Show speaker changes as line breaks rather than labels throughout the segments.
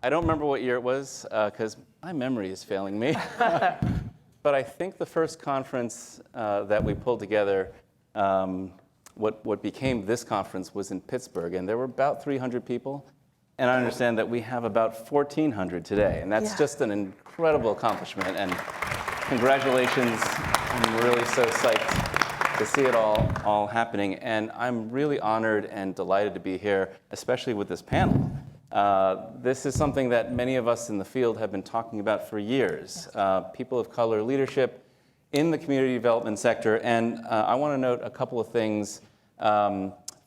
I don't remember what year it was because my memory is failing me. But I think the first conference that we pulled together, what became this conference was in Pittsburgh, and there were about 300 people. And I understand that we have about 1,400 today, and that's just an incredible accomplishment. And congratulations! I'm really so psyched to see it all happening, and I'm really honored and delighted to be here, especially with this panel. This is something that many of us in the field have been talking about for years. People of color leadership in the community development sector, and I want to note a couple of things.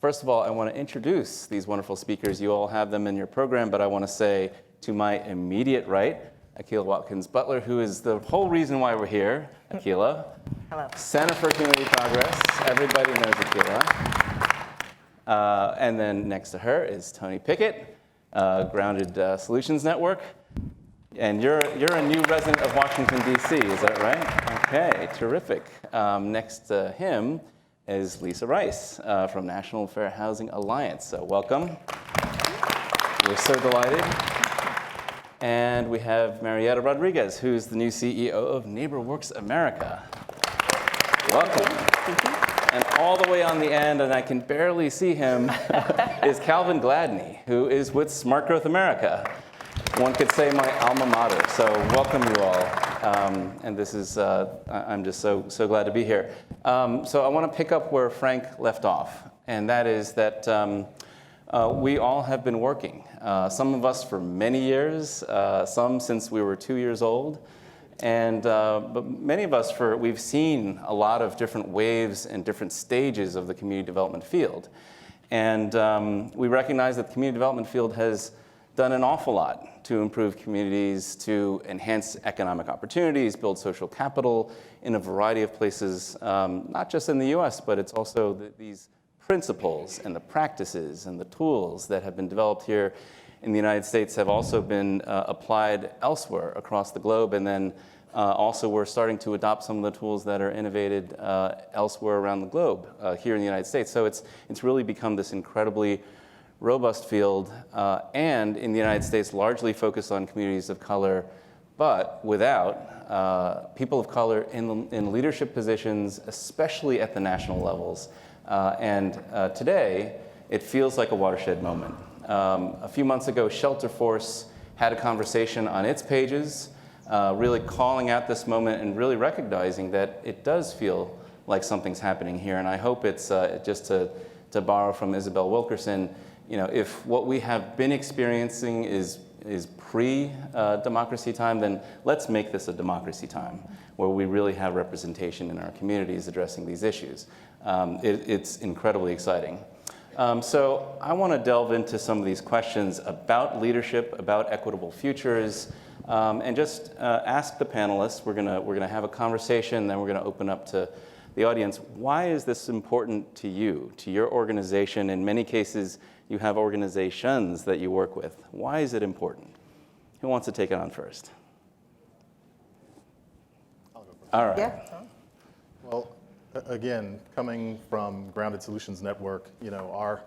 First of all, I want to introduce these wonderful speakers. You all have them in your program, but I want to say to my immediate right, Akilah Watkins Butler, who is the whole reason why we're here. Akilah.
Hello.
Center for Community Progress. Everybody knows Akilah. And then next to her is Tony Pickett, Grounded Solutions Network. And you're a new resident of Washington, D.C., is that right? Okay, terrific. Next to him is Lisa Rice from National Fair Housing Alliance. So welcome. We're so delighted. And we have Marietta Rodriguez, who's the new CEO of NeighborWorks America. Welcome.
Thank you.
And all the way on the end, and I can barely see him, is Calvin Gladney, who is with Smart Growth America. One could say my alma mater. So welcome you all. And this is, I'm just so glad to be here. So I want to pick up where Frank left off, and that is that we all have been working. Some of us for many years, some since we were 2 years old, and but many of us we've seen a lot of different waves and different stages of the community development field. And we recognize that the community development field has done an awful lot to improve communities, to enhance economic opportunities, build social capital in a variety of places, not just in the US, but it's also these principles and the practices and the tools that have been developed here in the United States have also been applied elsewhere across the globe. And then also we're starting to adopt some of the tools that are innovated elsewhere around the globe here in the United States. So it's really become this incredibly robust field, and in the United States largely focused on communities of color, but without people of color in leadership positions, especially at the national levels. And today, it feels like a watershed moment. A few months ago, Shelterforce had a conversation on its pages, really calling out this moment and really recognizing that it does feel like something's happening here. And I hope it's, just to borrow from Isabel Wilkerson, you know, if what we have been experiencing is pre-democracy time, then let's make this a democracy time where we really have representation in our communities addressing these issues. It's incredibly exciting. So I want to delve into some of these questions about leadership, about equitable futures, and just ask the panelists. We're gonna have a conversation, then we're gonna open up to the audience. Why is this important to you, to your organization? In many cases, you have organizations that you work with. Why is it important? Who wants to take it on first?
I'll go first.
All right.
Yeah.
Well, again, coming from Grounded Solutions Network, you know, our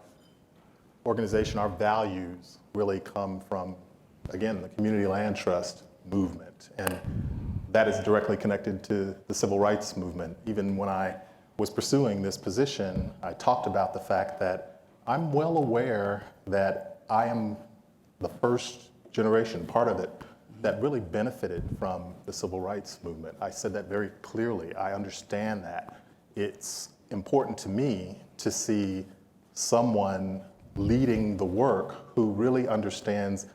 organization, our values really come from, again, the Community Land Trust movement. And that is directly connected to the civil rights movement. Even when I was pursuing this position, I talked about the fact that I'm well aware that I am the first generation, part of it, that really benefited from the civil rights movement. I said that very clearly. I understand that. It's important to me to see someone leading the work who really understands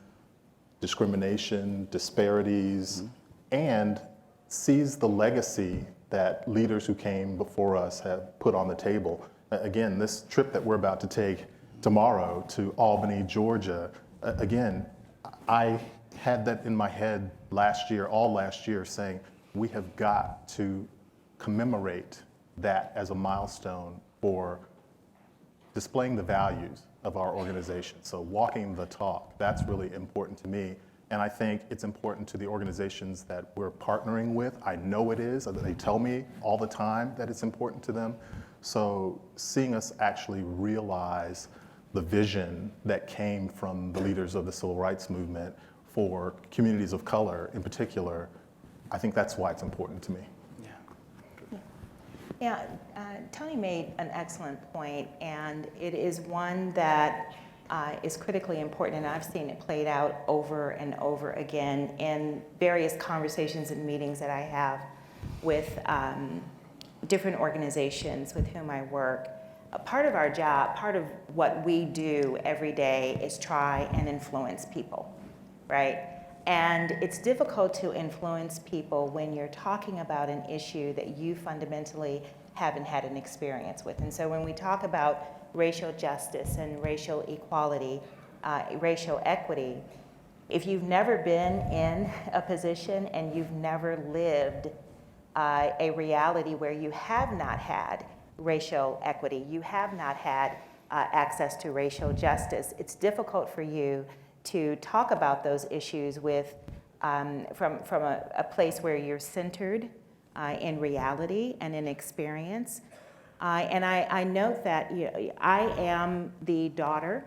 discrimination, disparities, and sees the legacy that leaders who came before us have put on the table. Again, this trip that we're about to take tomorrow to Albany, Georgia, again, I had that in my head all last year, saying we have got to commemorate that as a milestone for displaying the values of our organization. So walking the talk, that's really important to me. And I think it's important to the organizations that we're partnering with. I know it is. They tell me all the time that it's important to them. So seeing us actually realize the vision that came from the leaders of the civil rights movement for communities of color in particular, I think that's why it's important to me.
Yeah, Tony made an excellent point, and it is one that is critically important, and I've seen it played out over and over again in various conversations and meetings that I have with different organizations with whom I work. Part of our job, part of what we do every day is try and influence people, right? And it's difficult to influence people when you're talking about an issue that you fundamentally haven't had an experience with. And so when we talk about racial justice and racial equality, racial equity, if you've never been in a position and you've never lived a reality where you have not had racial equity, you have not had access to racial justice, it's difficult for you to talk about those issues with, from a place where you're centered in reality and in experience. And I note that I am the daughter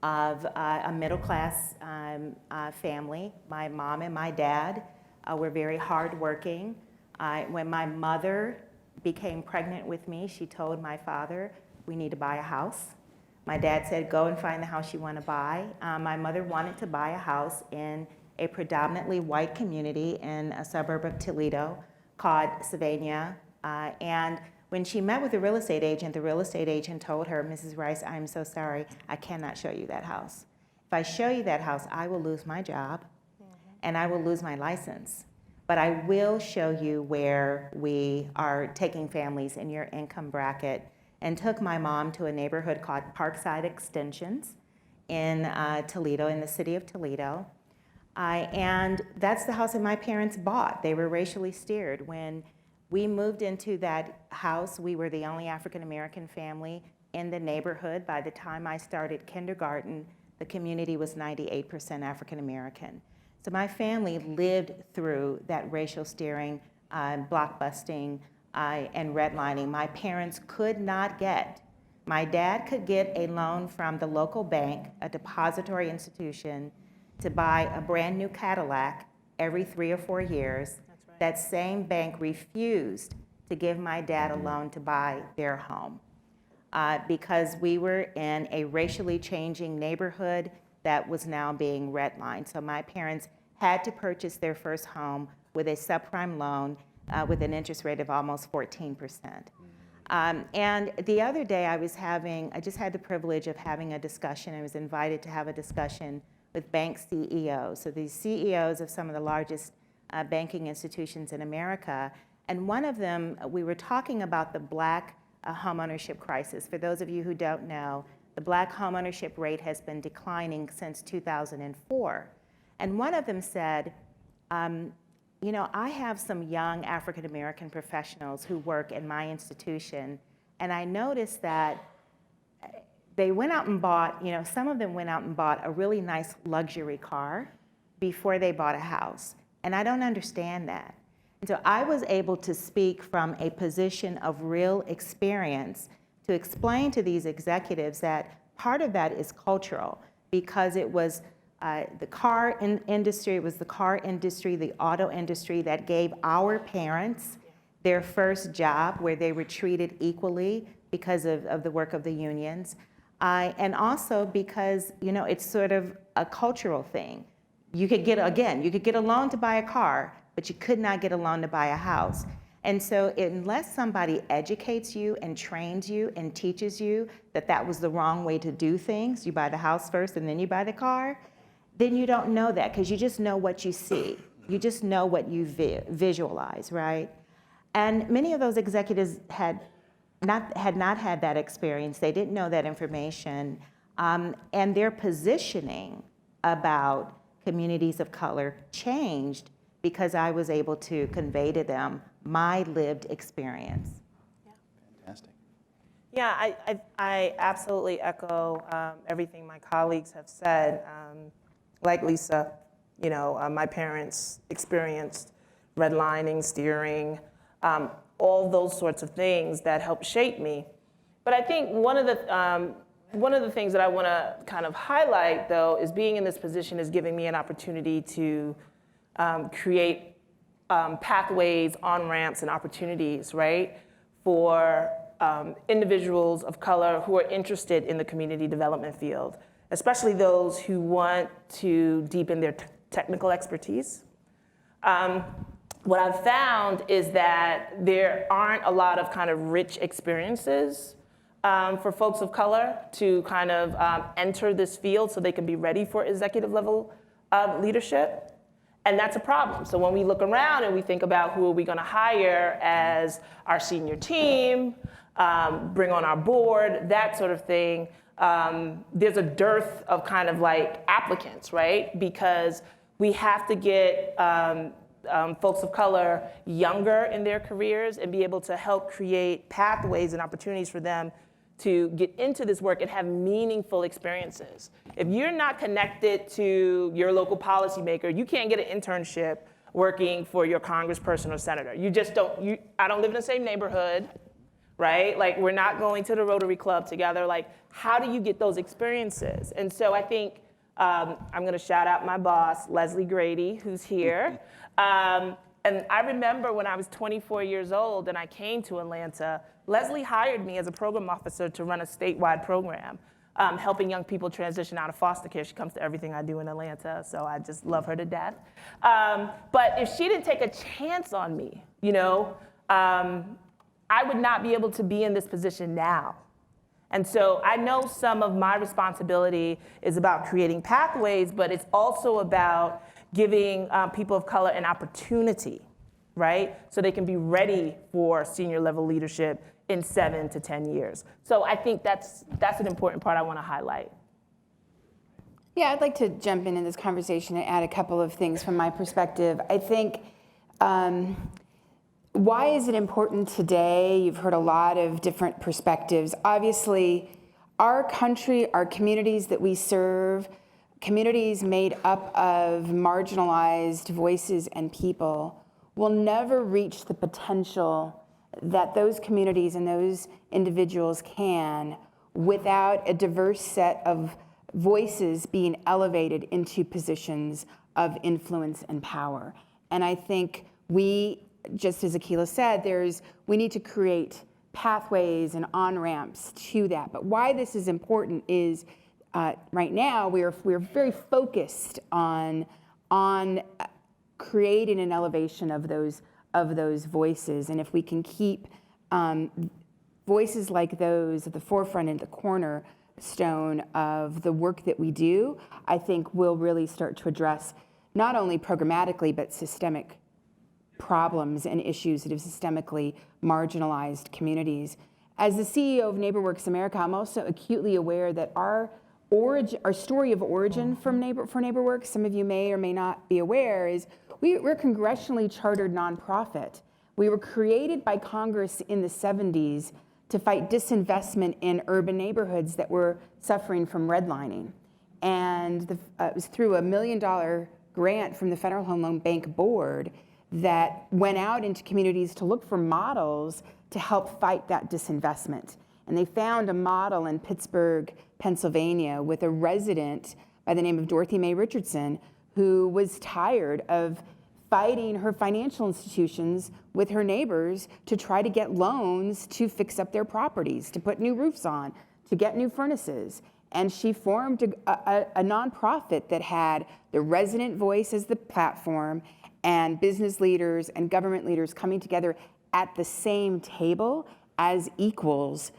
of a middle-class family. My mom and my dad were very hardworking. When my mother became pregnant with me, she told my father, "We need to buy a house." My dad said, "Go and find the house you want to buy." My mother wanted to buy a house in a predominantly white community in a suburb of Toledo called Sylvania. And when she met with the real estate agent told her, "Mrs. Rice, I'm so sorry, I cannot show you that house. If I show you that house, I will lose my job and I will lose my license. But I will show you where we are taking families in your income bracket," and took my mom to a neighborhood called Parkside Extensions in Toledo, in the city of Toledo. And that's the house that my parents bought. They were racially steered. When we moved into that house, we were the only African-American family in the neighborhood. By the time I started kindergarten, the community was 98% African-American. So my family lived through that racial steering, blockbusting, and redlining. My parents could not get. My dad could get a loan from the local bank, a depository institution, to buy a brand new Cadillac every 3 or 4 years.
That's right.
That same bank refused to give my dad a loan to buy their home because we were in a racially changing neighborhood that was now being redlined. So my parents had to purchase their first home with a subprime loan with an interest rate of almost 14%. And the other day I just had the privilege of having a discussion. I was invited to have a discussion with bank CEOs. So these CEOs of some of the largest banking institutions in America. And one of them, we were talking about the black homeownership crisis. For those of you who don't know, the black homeownership rate has been declining since 2004. And one of them said, I have some young African-American professionals who work in my institution, and I noticed that they went out and bought, some of them went out and bought a really nice luxury car before they bought a house. And I don't understand that. And so I was able to speak from a position of real experience to explain to these executives that part of that is cultural, because it was the car industry, the auto industry that gave our parents their first job where they were treated equally because of the work of the unions. And also because, it's sort of a cultural thing. You could get a loan to buy a car, but you could not get a loan to buy a house. And so unless somebody educates you and trains you and teaches you that that was the wrong way to do things, you buy the house first and then you buy the car, then you don't know that, because you just know what you see. You just know what you visualize, right? And many of those executives had not had that experience. They didn't know that information. And their positioning about communities of color changed because I was able to convey to them my lived experience.
Fantastic.
Yeah, I absolutely echo everything my colleagues have said. Like Lisa, my parents experienced redlining, steering, all those sorts of things that helped shape me. But I think one of the One of the things that I want to kind of highlight, though, is being in this position is giving me an opportunity to create pathways, on-ramps, and opportunities, right, for individuals of color who are interested in the community development field, especially those who want to deepen their technical expertise. What I've found is that there aren't a lot of kind of rich experiences for folks of color to kind of enter this field so they can be ready for executive level leadership. And that's a problem. So when we look around and we think about who are we going to hire as our senior team, bring on our board, that sort of thing, there's a dearth of kind of like applicants, right? Because we have to get folks of color younger in their careers and be able to help create pathways and opportunities for them to get into this work and have meaningful experiences. If you're not connected to your local policymaker, you can't get an internship working for your congressperson or senator. You just don't, I don't live in the same neighborhood, right? Like, we're not going to the Rotary Club together. Like, how do you get those experiences? And so I think I'm gonna shout out my boss, Leslie Grady, who's here. And I remember when I was 24 years old and I came to Atlanta, Leslie hired me as a program officer to run a statewide program, helping young people transition out of foster care. She comes to everything I do in Atlanta, so I just love her to death. But if she didn't take a chance on me, you know, I would not be able to be in this position now. And so I know some of my responsibility is about creating pathways, but it's also about giving people of color an opportunity, right? So they can be ready for senior level leadership in 7 to 10 years. So I think that's an important part I want to highlight.
Yeah, I'd like to jump in this conversation and add a couple of things from my perspective. I think, why is it important today? You've heard a lot of different perspectives. Obviously, our country, our communities that we serve, communities made up of marginalized voices and people will never reach the potential that those communities and those individuals can without a diverse set of voices being elevated into positions of influence and power. And I think we, just as Akilah said, we need to create pathways and on-ramps to that. But why this is important is right now we're very focused on creating an elevation of those voices, and if we can keep voices like those at the forefront and the cornerstone of the work that we do, I think we'll really start to address not only programmatically but systemic problems and issues that have systemically marginalized communities. As the CEO of NeighborWorks America, I'm also acutely aware that our story of origin for NeighborWorks, some of you may or may not be aware, is we're a congressionally chartered nonprofit. We were created by Congress in the 70s to fight disinvestment in urban neighborhoods that were suffering from redlining. And it was through a $1 million grant from the Federal Home Loan Bank Board that went out into communities to look for models to help fight that disinvestment. And they found a model in Pittsburgh, Pennsylvania, with a resident by the name of Dorothy Mae Richardson, who was tired of fighting her financial institutions with her neighbors to try to get loans to fix up their properties, to put new roofs on, to get new furnaces. And she formed a nonprofit that had the resident voice as the platform and business leaders and government leaders coming together at the same table as equals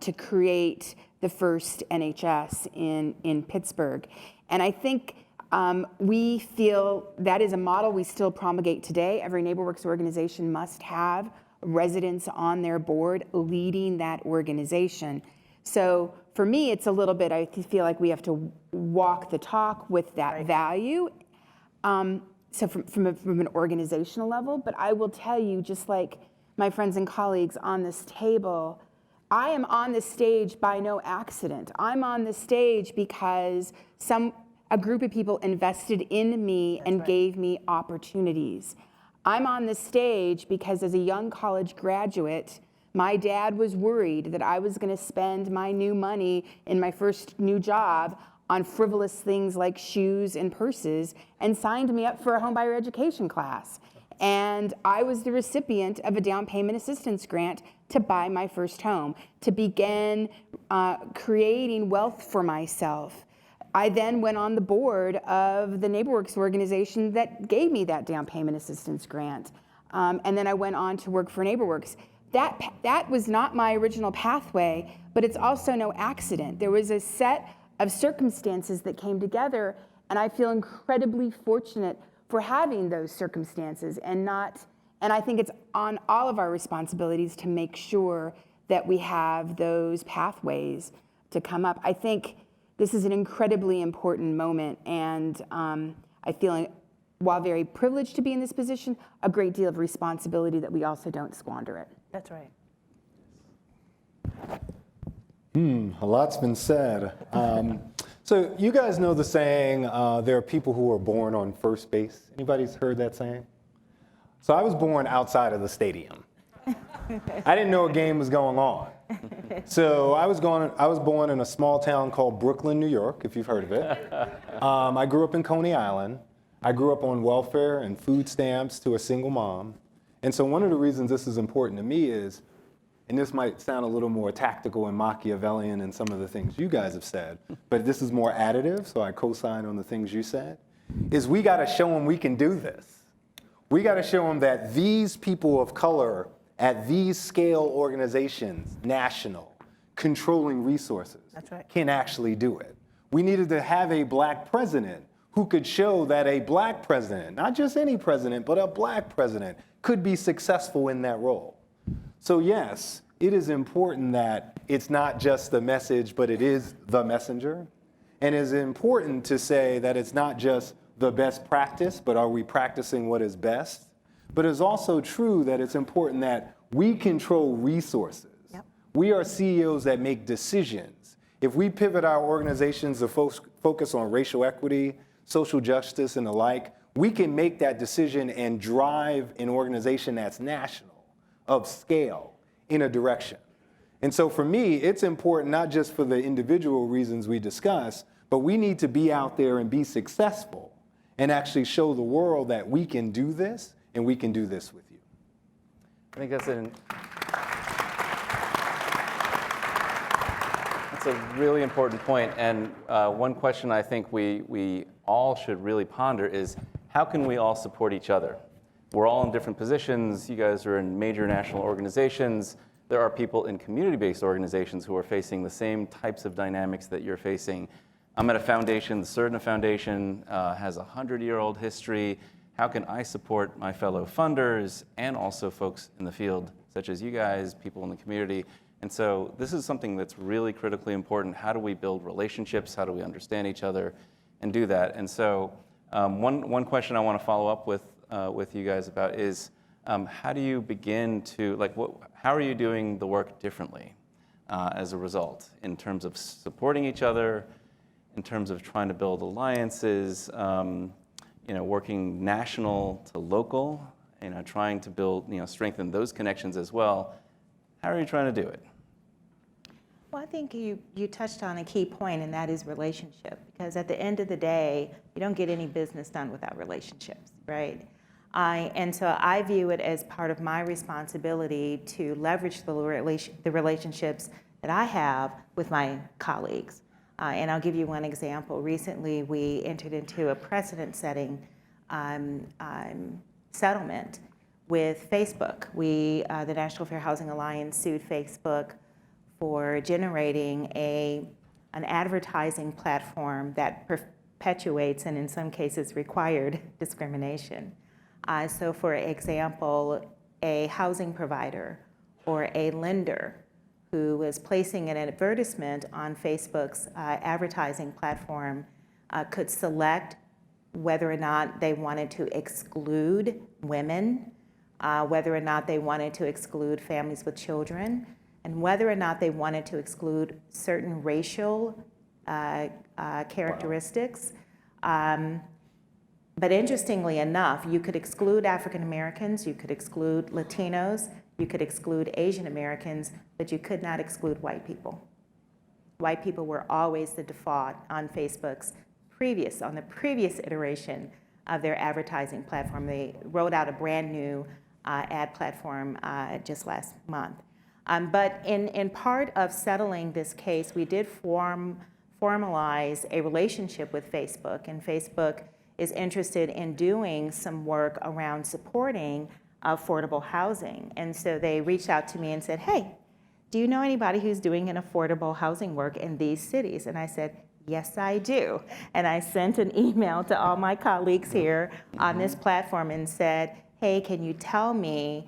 to create the first NHS in Pittsburgh. And I think we feel that is a model we still promulgate today. Every NeighborWorks organization must have residents on their board leading that organization. So for me, it's a little bit, I feel like we have to walk the talk with that value. So from an organizational level, but I will tell you, just like my friends and colleagues on this table, I am on this stage by no accident. I'm on this stage because a group of people invested in me and gave me opportunities. I'm on this stage because as a young college graduate, My dad was worried that I was going to spend my new money in my first new job on frivolous things like shoes and purses, and signed me up for a homebuyer education class. And I was the recipient of a down payment assistance grant to buy my first home, to begin creating wealth for myself. I then went on the board of the NeighborWorks organization that gave me that down payment assistance grant. And then I went on to work for NeighborWorks. That was not my original pathway, but it's also no accident. There was a set of circumstances that came together, and I feel incredibly fortunate for having those circumstances, and I think it's on all of our responsibilities to make sure that we have those pathways to come up. I think this is an incredibly important moment, and I feel, while very privileged to be in this position, a great deal of responsibility that we also don't squander it.
That's right.
A lot's been said. So you guys know the saying, there are people who are born on first base. Anybody's heard that saying? So I was born outside of the stadium. I didn't know a game was going on. So I was born in a small town called Brooklyn, New York, if you've heard of it. I grew up in Coney Island. I grew up on welfare and food stamps to a single mom. And so one of the reasons this is important to me is, and this might sound a little more tactical and Machiavellian than some of the things you guys have said, but this is more additive, so I co-sign on the things you said, is we gotta show them we can do this. We gotta show them that these people of color at these scale organizations, national, controlling resources,
That's right.
can actually do it. We needed to have a black president who could show that a black president, not just any president, but a black president, could be successful in that role. So yes, it is important that it's not just the message, but it is the messenger. And it's important to say that it's not just the best practice, but are we practicing what is best? But it's also true that it's important that we control resources.
Yep.
We are CEOs that make decisions. If we pivot our organizations to focus on racial equity, social justice, and the like, we can make that decision and drive an organization that's national, of scale, in a direction. And so for me, it's important not just for the individual reasons we discuss, but we need to be out there and be successful and actually show the world that we can do this, and we can do this with you.
I think that's a really important point. And one question I think we all should really ponder is, how can we all support each other? We're all in different positions. You guys are in major national organizations. There are people in community-based organizations who are facing the same types of dynamics that you're facing. I'm at a foundation. The Surdna Foundation has a 100-year-old history. How can I support my fellow funders and also folks in the field, such as you guys, people in the community? And so this is something that's really critically important. How do we build relationships? How do we understand each other and do that? And so one question I want to follow up with you guys about is, how do you begin to, how are you doing the work differently as a result, in terms of supporting each other, in terms of trying to build alliances, working national to local, trying to build, strengthen those connections as well. How are you trying to do it?
Well, I think you touched on a key point, and that is relationship. Because at the end of the day, you don't get any business done without relationships, right? And so I view it as part of my responsibility to leverage the relationships that I have with my colleagues. And I'll give you one example. Recently, we entered into a precedent-setting settlement with Facebook. The National Fair Housing Alliance sued Facebook for generating an advertising platform that perpetuates and in some cases required discrimination. So for example, a housing provider or a lender who was placing an advertisement on Facebook's advertising platform could select whether or not they wanted to exclude women, whether or not they wanted to exclude families with children, and whether or not they wanted to exclude certain racial characteristics. But interestingly enough, you could exclude African Americans, you could exclude Latinos, You could exclude Asian Americans, but you could not exclude white people. White people were always the default on Facebook's on the previous iteration of their advertising platform. They rolled out a brand new ad platform just last month. But in part of settling this case, we did formalize a relationship with Facebook, and Facebook is interested in doing some work around supporting affordable housing. And so they reached out to me and said, hey, do you know anybody who's doing an affordable housing work in these cities? And I said, yes, I do. And I sent an email to all my colleagues here on this platform and said, hey, can you tell me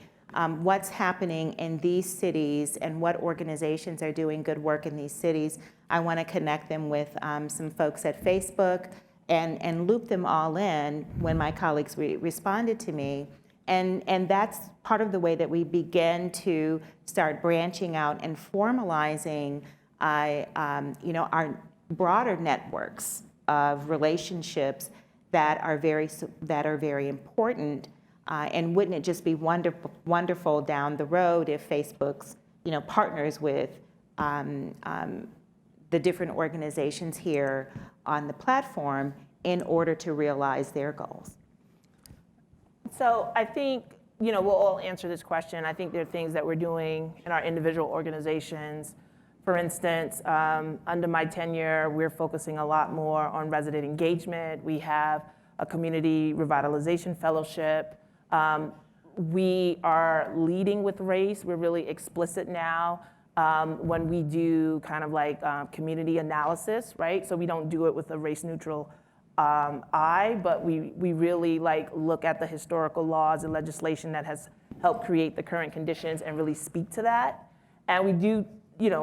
what's happening in these cities and what organizations are doing good work in these cities? I want to connect them with some folks at Facebook and loop them all in when my colleagues responded to me. And that's part of the way that we begin to start branching out and formalizing our broader networks of relationships that are very important. And wouldn't it just be wonderful down the road if Facebook's partners with the different organizations here on the platform in order to realize their goals?
So I think, we'll all answer this question. I think there are things that we're doing in our individual organizations. For instance, under my tenure, we're focusing a lot more on resident engagement. We have a community revitalization fellowship. We are leading with race. We're really explicit now when we do kind of like community analysis, right? So we don't do it with a race neutral eye, but we really look at the historical laws and legislation that has helped create the current conditions and really speak to that. And we do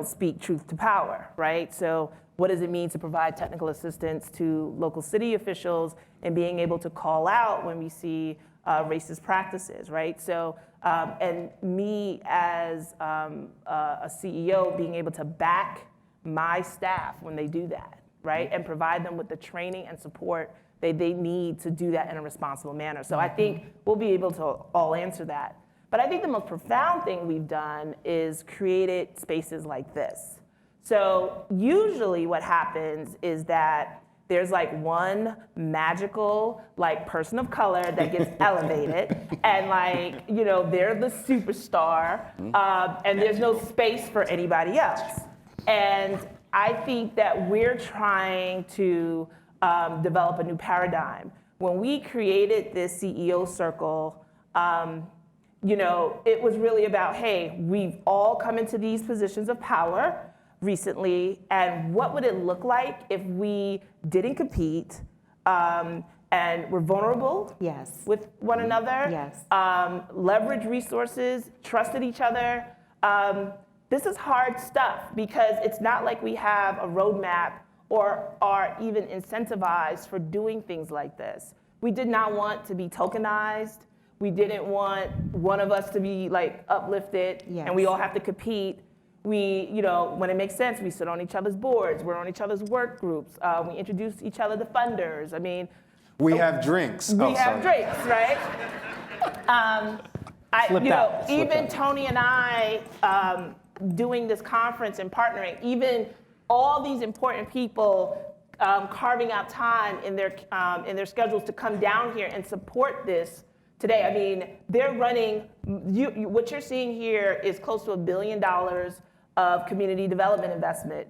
speak truth to power, right? So what does it mean to provide technical assistance to local city officials and being able to call out when we see racist practices, right? So, and me as a CEO being able to back my staff when they do that, right? And provide them with the training and support that they need to do that in a responsible manner. So I think we'll be able to all answer that. But I think the most profound thing we've done is created spaces like this. So usually what happens is that there's one magical person of color that gets elevated and they're the superstar and there's no space for anybody else. And I think that we're trying to develop a new paradigm. When we created this CEO circle, it was really about, hey, we've all come into these positions of power recently, and what would it look like if we didn't compete and were vulnerable with one another, leverage resources, trusted each other. This is hard stuff because it's not like we have a roadmap or are even incentivized for doing things like this. We did not want to be tokenized. We didn't want one of us to be uplifted and we all have to compete. We, when it makes sense, we sit on each other's boards. We're on each other's work groups. We introduce each other to funders. I mean,
we have drinks.
We have drinks, right? Even Tony and I doing this conference and partnering, even all these important people carving out time in their schedules to come down here and support this today. I mean, they're running, what you're seeing here is close to $1 billion of community development investment.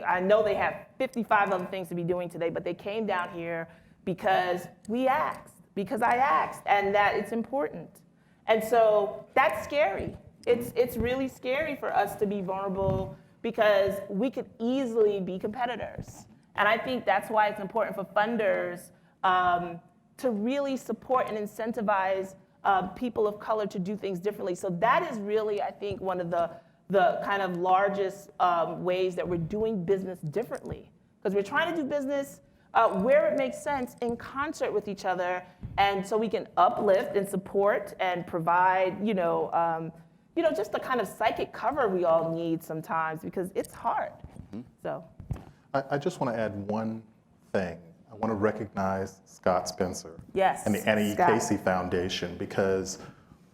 I know they have 55 other things to be doing today, but they came down here because I asked, and that it's important. And so that's scary. It's really scary for us to be vulnerable because we could easily be competitors. And I think that's why it's important for funders to really support and incentivize people of color to do things differently. So that is really, I think, one of the kind of largest ways that we're doing business differently. Because we're trying to do business where it makes sense in concert with each other, and so we can uplift and support and provide, just the kind of psychic cover we all need sometimes because it's hard. So,
I just want to add one thing. I want to recognize Scott Spencer and the Annie E. Casey Foundation because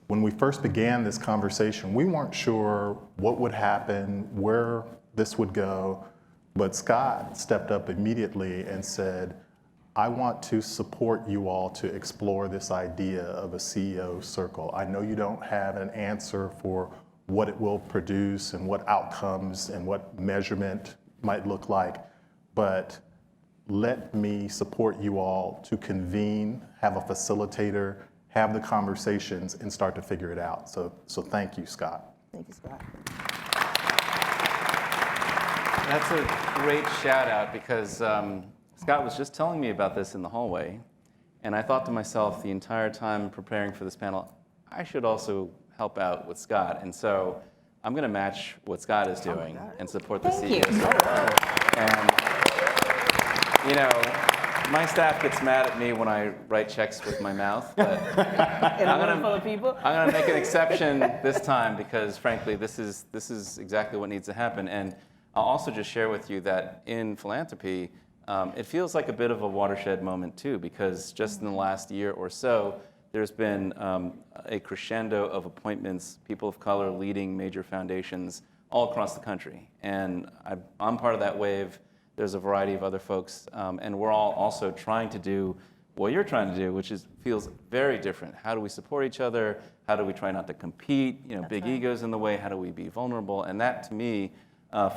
when we first began this conversation, we weren't sure what would happen, where this would go, but Scott stepped up immediately and said, I want to support you all to explore this idea of a CEO circle. I know you don't have an answer for what it will produce and what outcomes and what measurement might look like, but let me support you all to convene, have a facilitator, have the conversations, and start to figure it out. So thank you, Scott.
Thank you, Scott.
That's a great shout out because Scott was just telling me about this in the hallway, and I thought to myself the entire time preparing for this panel, I should also help out with Scott. And so I'm going to match what Scott is doing and support the
Thank
CEO.
you.
And, you know, my staff gets mad at me when I write checks with my mouth, but
In a room full of people?
I'm going to make an exception this time because, frankly, this is exactly what needs to happen. And I'll also just share with you that in philanthropy, it feels like a bit of a watershed moment, too, because just in the last year or so, there's been a crescendo of appointments, people of color leading major foundations all across the country. And I'm part of that wave. There's a variety of other folks, and we're all also trying to do what you're trying to do, which feels very different. How do we support each other? How do we try not to compete? You know, big egos in the way. How do we be vulnerable? And that, to me,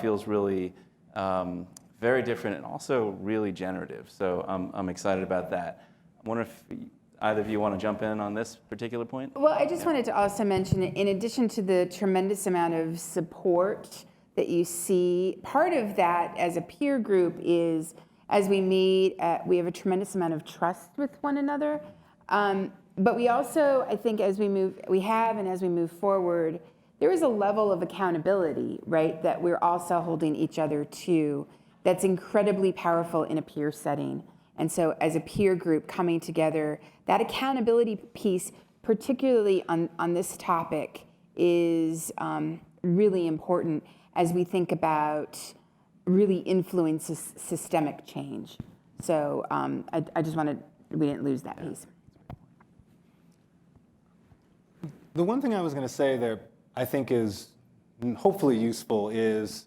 feels really very different and also really generative. So I'm excited about that. I wonder if either of you want to jump in on this particular point?
Well, I just wanted to also mention, in addition to the tremendous amount of support that you see, part of that as a peer group is, as we meet, we have a tremendous amount of trust with one another. But we also, I think, as we move forward, there is a level of accountability, right, that we're also holding each other to that's incredibly powerful in a peer setting. And so as a peer group coming together, that accountability piece, particularly on this topic, is really important as we think about really influences systemic change. So I just wanted, we didn't lose that piece.
The one thing I was going to say that I think is hopefully useful is,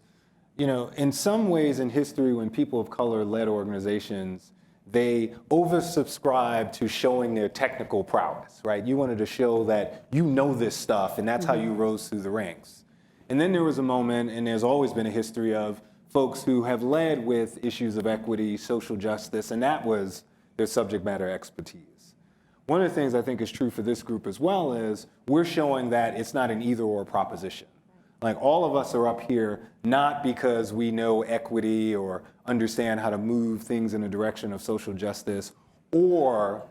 you know, in some ways in history when people of color led organizations, they oversubscribed to showing their technical prowess, right? You wanted to show that you know this stuff, and that's how you rose through the ranks. And then there was a moment, and there's always been a history of folks who have led with issues of equity, social justice, and that was their subject matter expertise. One of the things I think is true for this group as well is we're showing that it's not an either-or proposition. Like, all of us are up here not because we know equity or understand how to move things in the direction of social justice or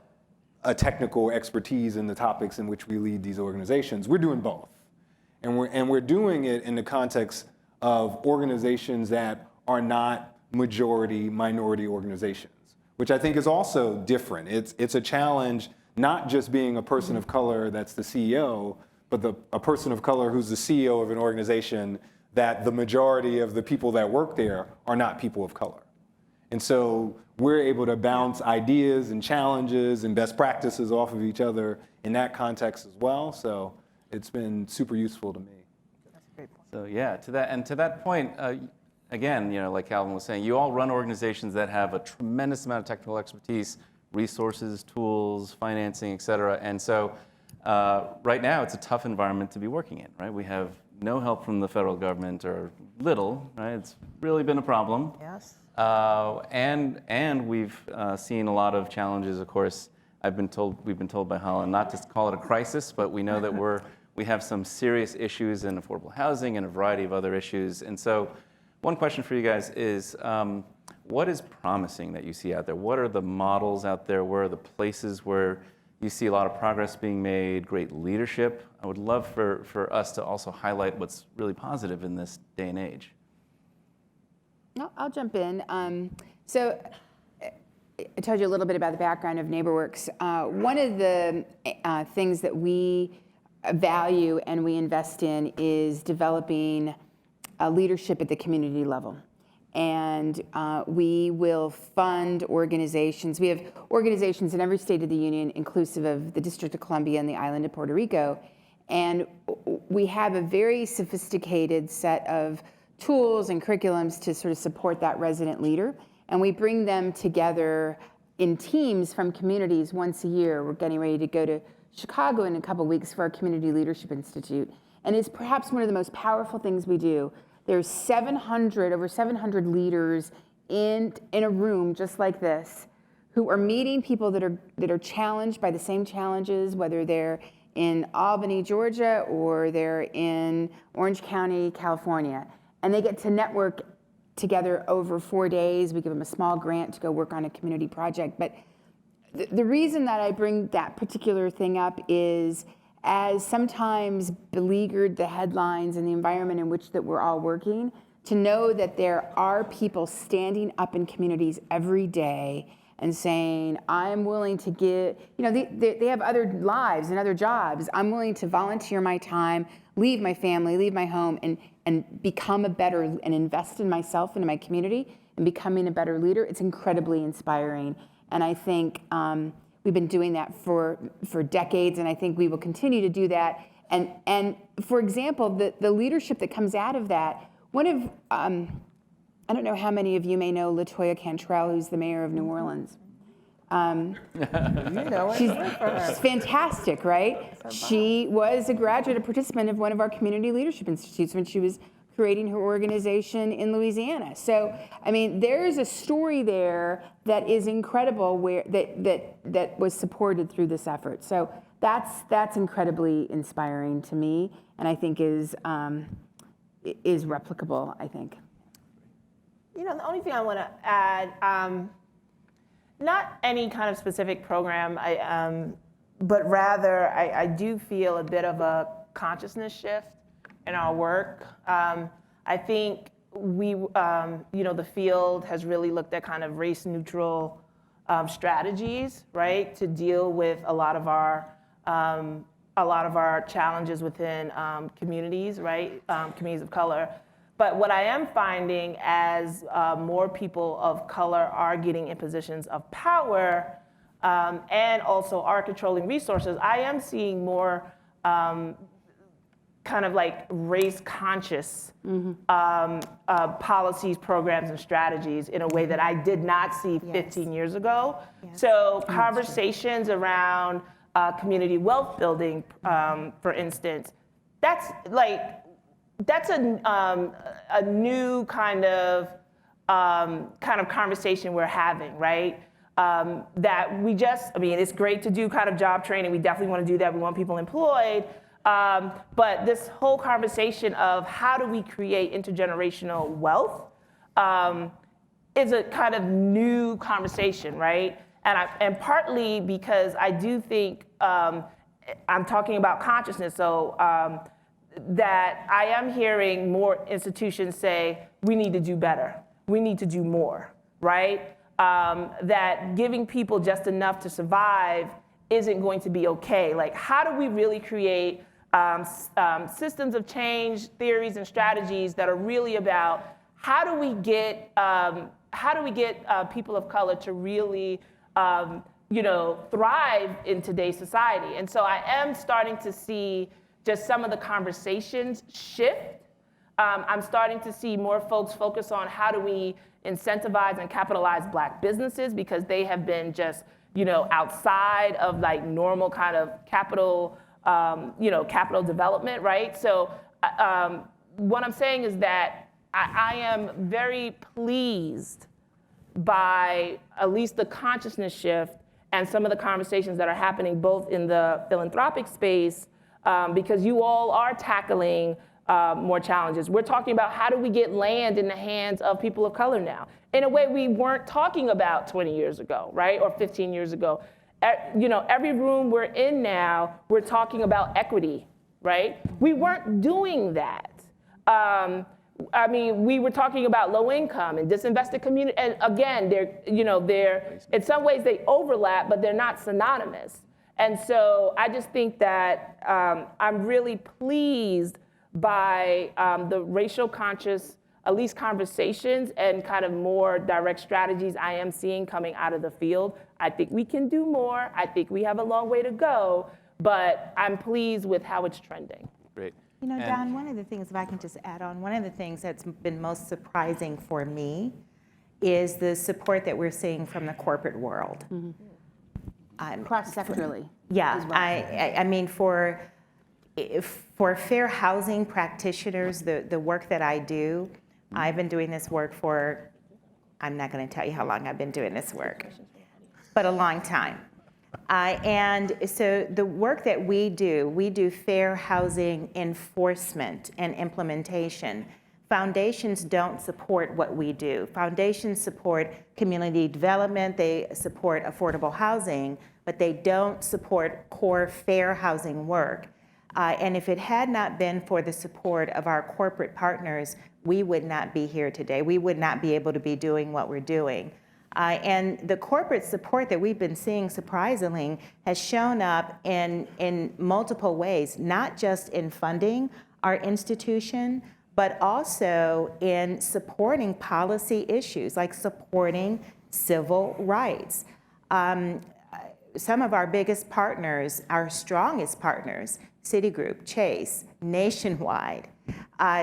a technical expertise in the topics in which we lead these organizations. We're doing both. And we're doing it in the context of organizations that are not majority minority organizations, which I think is also different. It's a challenge not just being a person of color that's the CEO, but a person of color who's the CEO of an organization that the majority of the people that work there are not people of color. And so we're able to bounce ideas and challenges and best practices off of each other in that context as well. So it's been super useful to me.
That's a great point.
So yeah, to that point, again, you know, like Calvin was saying, you all run organizations that have a tremendous amount of technical expertise, resources, tools, financing, et cetera. And so right now, it's a tough environment to be working in, right? We have no help from the federal government, or little, right? It's really been a problem.
Yes.
And we've seen a lot of challenges, of course. We've been told by Holland not to call it a crisis, but we know that we have some serious issues in affordable housing and a variety of other issues. And so one question for you guys is, what is promising that you see out there? What are the models out there? Where are the places where you see a lot of progress being made, great leadership? I would love for us to also highlight what's really positive in this day and age.
No, I'll jump in. So I told you a little bit about the background of NeighborWorks. One of the things that we value and we invest in is developing leadership at the community level. And we will fund organizations. We have organizations in every state of the union, inclusive of the District of Columbia and the island of Puerto Rico. And we have a very sophisticated set of tools and curriculums to sort of support that resident leader. And we bring them together in teams from communities once a year. We're getting ready to go to Chicago in a couple weeks for our Community Leadership Institute. And it's perhaps one of the most powerful things we do. There's over 700 leaders in a room just like this who are meeting people that are challenged by the same challenges, whether they're in Albany, Georgia, or they're in Orange County, California. And they get to network together over 4 days. We give them a small grant to go work on a community project. But the reason that I bring that particular thing up is, as sometimes beleaguered the headlines and the environment in which that we're all working, to know that there are people standing up in communities every day and saying, I'm willing to give, they have other lives and other jobs. I'm willing to volunteer my time, leave my family, leave my home, and become a better, and invest in myself and in my community, and becoming a better leader. It's incredibly inspiring. And I think we've been doing that for decades, and I think we will continue to do that. And for example, the leadership that comes out of that, one of, I don't know how many of you may know LaToya Cantrell, who's the mayor of New Orleans. She's fantastic, right? She was a graduate, a participant of one of our community leadership institutes when she was creating her organization in Louisiana. So, I mean, there's a story there that is incredible, where that was supported through this effort. So that's incredibly inspiring to me, and I think is replicable, I think.
The only thing I want to add, not any kind of specific program, but rather I do feel a bit of a consciousness shift in our work. I think the field has really looked at kind of race-neutral strategies, right, to deal with a lot of our challenges within communities, right, communities of color. But what I am finding, as more people of color are getting in positions of power and also are controlling resources, I am seeing more kind of like race-conscious policies, programs, and strategies in a way that I did not see 15 years ago. Yes. So conversations around community wealth building, for instance, that's a new kind of conversation we're having, right? That we it's great to do kind of job training. We definitely want to do that. We want people employed. But this whole conversation of how do we create intergenerational wealth is a kind of new conversation, right? And partly because I do think I'm talking about consciousness, so that I am hearing more institutions say, we need to do better. We need to do more, right? That giving people just enough to survive isn't going to be okay. Like, how do we really create systems of change, theories, and strategies that are really about how do we get people of color to really thrive in today's society? And so I am starting to see just some of the conversations shift. I'm starting to see more folks focus on how do we incentivize and capitalize Black businesses, because they have been just, outside of like normal kind of capital development, right? So what I'm saying is that I am very pleased by at least the consciousness shift and some of the conversations that are happening both in the philanthropic space, because you all are tackling more challenges. We're talking about how do we get land in the hands of people of color now, in a way we weren't talking about 20 years ago, right, or 15 years ago. Every room we're in now, we're talking about equity, right? We weren't doing that. We were talking about low income and disinvested community, and again, they're in some ways they overlap, but they're not synonymous. And so I just think that I'm really pleased by the racial conscious, at least conversations and kind of more direct strategies I am seeing coming out of the field. I think we can do more. I think we have a long way to go, but I'm pleased with how it's trending.
Great.
You know,
And-
Don, one of the things, if I can just add on, one of the things that's been most surprising for me is the support that we're seeing from the corporate world.
Cross-sectorally.
Yeah, I mean, for fair housing practitioners, the work that I do, I've been doing this work for, I'm not going to tell you how long I've been doing this work, but a long time. And so the work that we do fair housing enforcement and implementation. Foundations don't support what we do. Foundations support community development, they support affordable housing, but they don't support core fair housing work. And if it had not been for the support of our corporate partners, we would not be here today. We would not be able to be doing what we're doing. And the corporate support that we've been seeing, surprisingly, has shown up in multiple ways, not just in funding our institution, but also in supporting policy issues, like supporting civil rights. Some of our biggest partners, our strongest partners, Citigroup, Chase, Nationwide,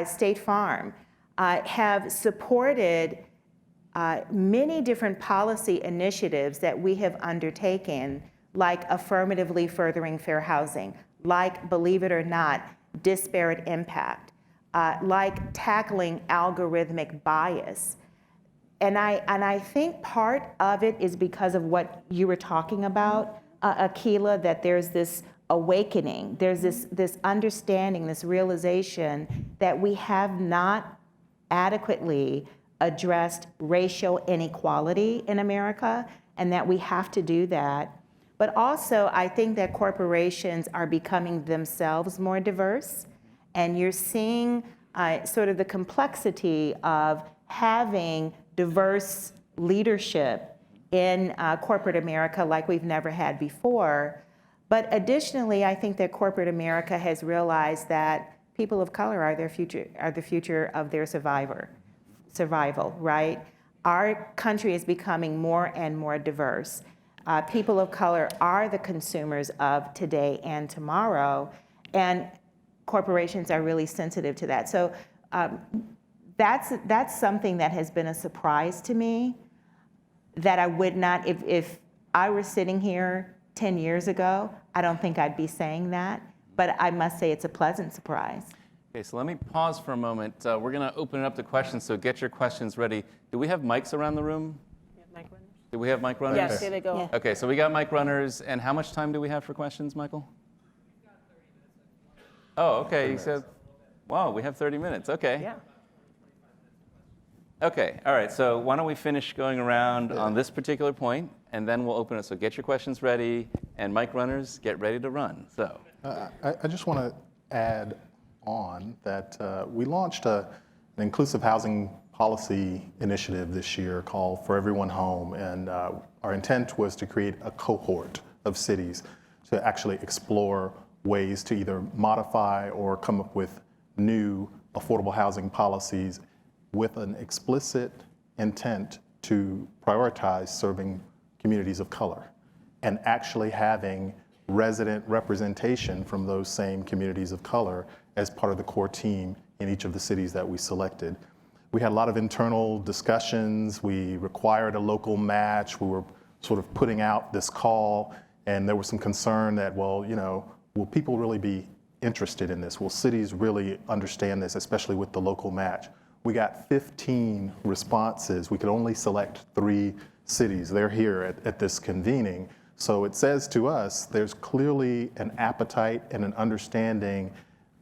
State Farm, have supported many different policy initiatives that we have undertaken, like affirmatively furthering fair housing, like, believe it or not, disparate impact, like tackling algorithmic bias. And I think part of it is because of what you were talking about, Akila, that there's this awakening, there's this understanding, this realization that we have not adequately addressed racial inequality in America, and that we have to do that. But also, I think that corporations are becoming themselves more diverse, and you're seeing sort of the complexity of having diverse leadership in corporate America like we've never had before. But additionally, I think that corporate America has realized that people of color are the future of their survival, right? Our country is becoming more and more diverse. People of color are the consumers of today and tomorrow, and corporations are really sensitive to that. So that's something that has been a surprise to me, that I would not, if I were sitting here 10 years ago, I don't think I'd be saying that, but I must say it's a pleasant surprise.
Okay, so let me pause for a moment. We're going to open it up to questions, so get your questions ready. Do we have mics around the room? Do we have mic runners?
Yes, here they go.
Yeah.
Okay, so we got mic runners, and how much time do we have for questions, Michael? Oh, okay, you said, wow, we have 30 minutes, okay.
Yeah.
Okay, all right, so why don't we finish going around on this particular point, and then we'll open it. So get your questions ready, and mic runners, get ready to run. So.
I just want to add on that we launched an inclusive housing policy initiative this year called For Everyone Home, and our intent was to create a cohort of cities to actually explore ways to either modify or come up with new affordable housing policies with an explicit intent to prioritize serving communities of color and actually having resident representation from those same communities of color as part of the core team in each of the cities that we selected. We had a lot of internal discussions. We required a local match. We were sort of putting out this call, and there was some concern that, well, you know, will people really be interested in this? Will cities really understand this, especially with the local match? We got 15 responses. We could only select 3 cities. They're here at this convening. So it says to us, there's clearly an appetite and an understanding,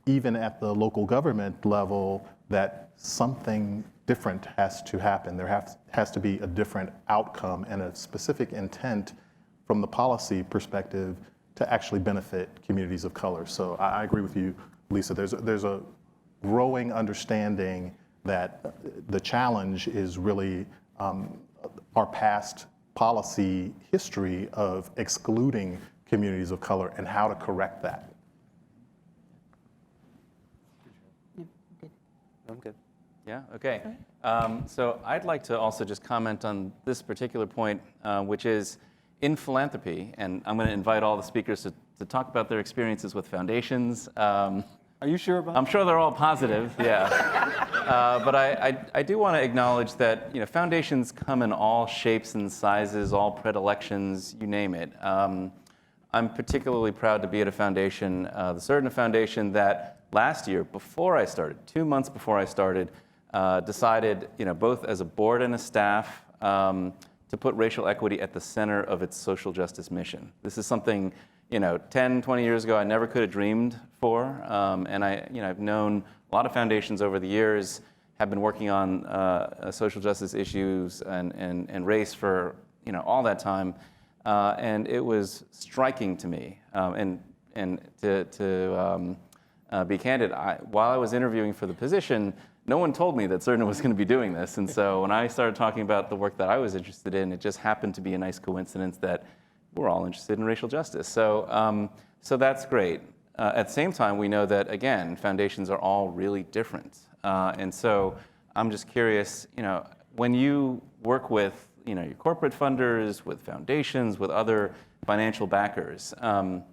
even at the local government level, that something different has to happen. There has to be a different outcome and a specific intent from the policy perspective to actually benefit communities of color. So I agree with you, Lisa. There's a growing understanding that the challenge is really our past policy history of excluding communities of color and how to correct that.
I'm good. Yeah, okay. So I'd like to also just comment on this particular point, which is, in philanthropy, and I'm going to invite all the speakers to talk about their experiences with foundations.
Are you sure about
I'm sure they're all positive, yeah. But I do want to acknowledge that foundations come in all shapes and sizes, all predilections, you name it. I'm particularly proud to be at a foundation, the Certina Foundation, that last year, before I started, 2 months before I started, decided, both as a board and a staff, to put racial equity at the center of its social justice mission. This is something 10, 20 years ago, I never could have dreamed for. And I've known a lot of foundations over the years, have been working on social justice issues and race for all that time. And it was striking to me. And to be candid, while I was interviewing for the position, no one told me that Certina was going to be doing this. And so when I started talking about the work that I was interested in, it just happened to be a nice coincidence that we're all interested in racial justice. So, so that's great. At the same time, we know that, again, foundations are all really different. And so I'm just curious, when you work with your corporate funders, with foundations, with other financial backers, tell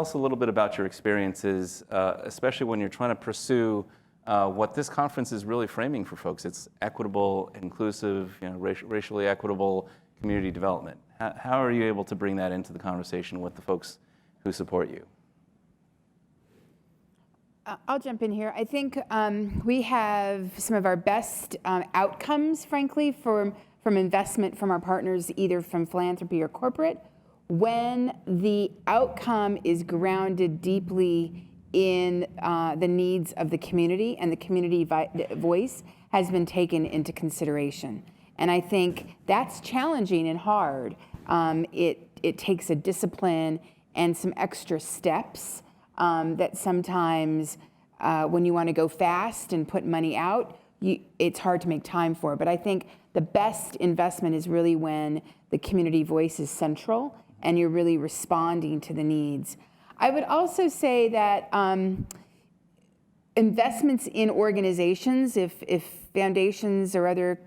us a little bit about your experiences, especially when you're trying to pursue what this conference is really framing for folks. It's equitable, inclusive, racially equitable community development. How are you able to bring that into the conversation with the folks who support you?
I'll jump in here. I think we have some of our best outcomes, frankly, from investment from our partners, either from philanthropy or corporate, when the outcome is grounded deeply in the needs of the community and the community voice has been taken into consideration. And I think that's challenging and hard. It takes a discipline and some extra steps that sometimes when you want to go fast and put money out, it's hard to make time for. But I think the best investment is really when the community voice is central and you're really responding to the needs. I would also say that investments in organizations, if foundations or other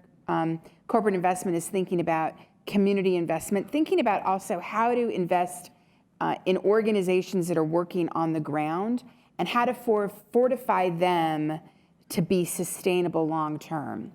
corporate investment is thinking about community investment, thinking about also how to invest in organizations that are working on the ground and how to fortify them to be sustainable long term.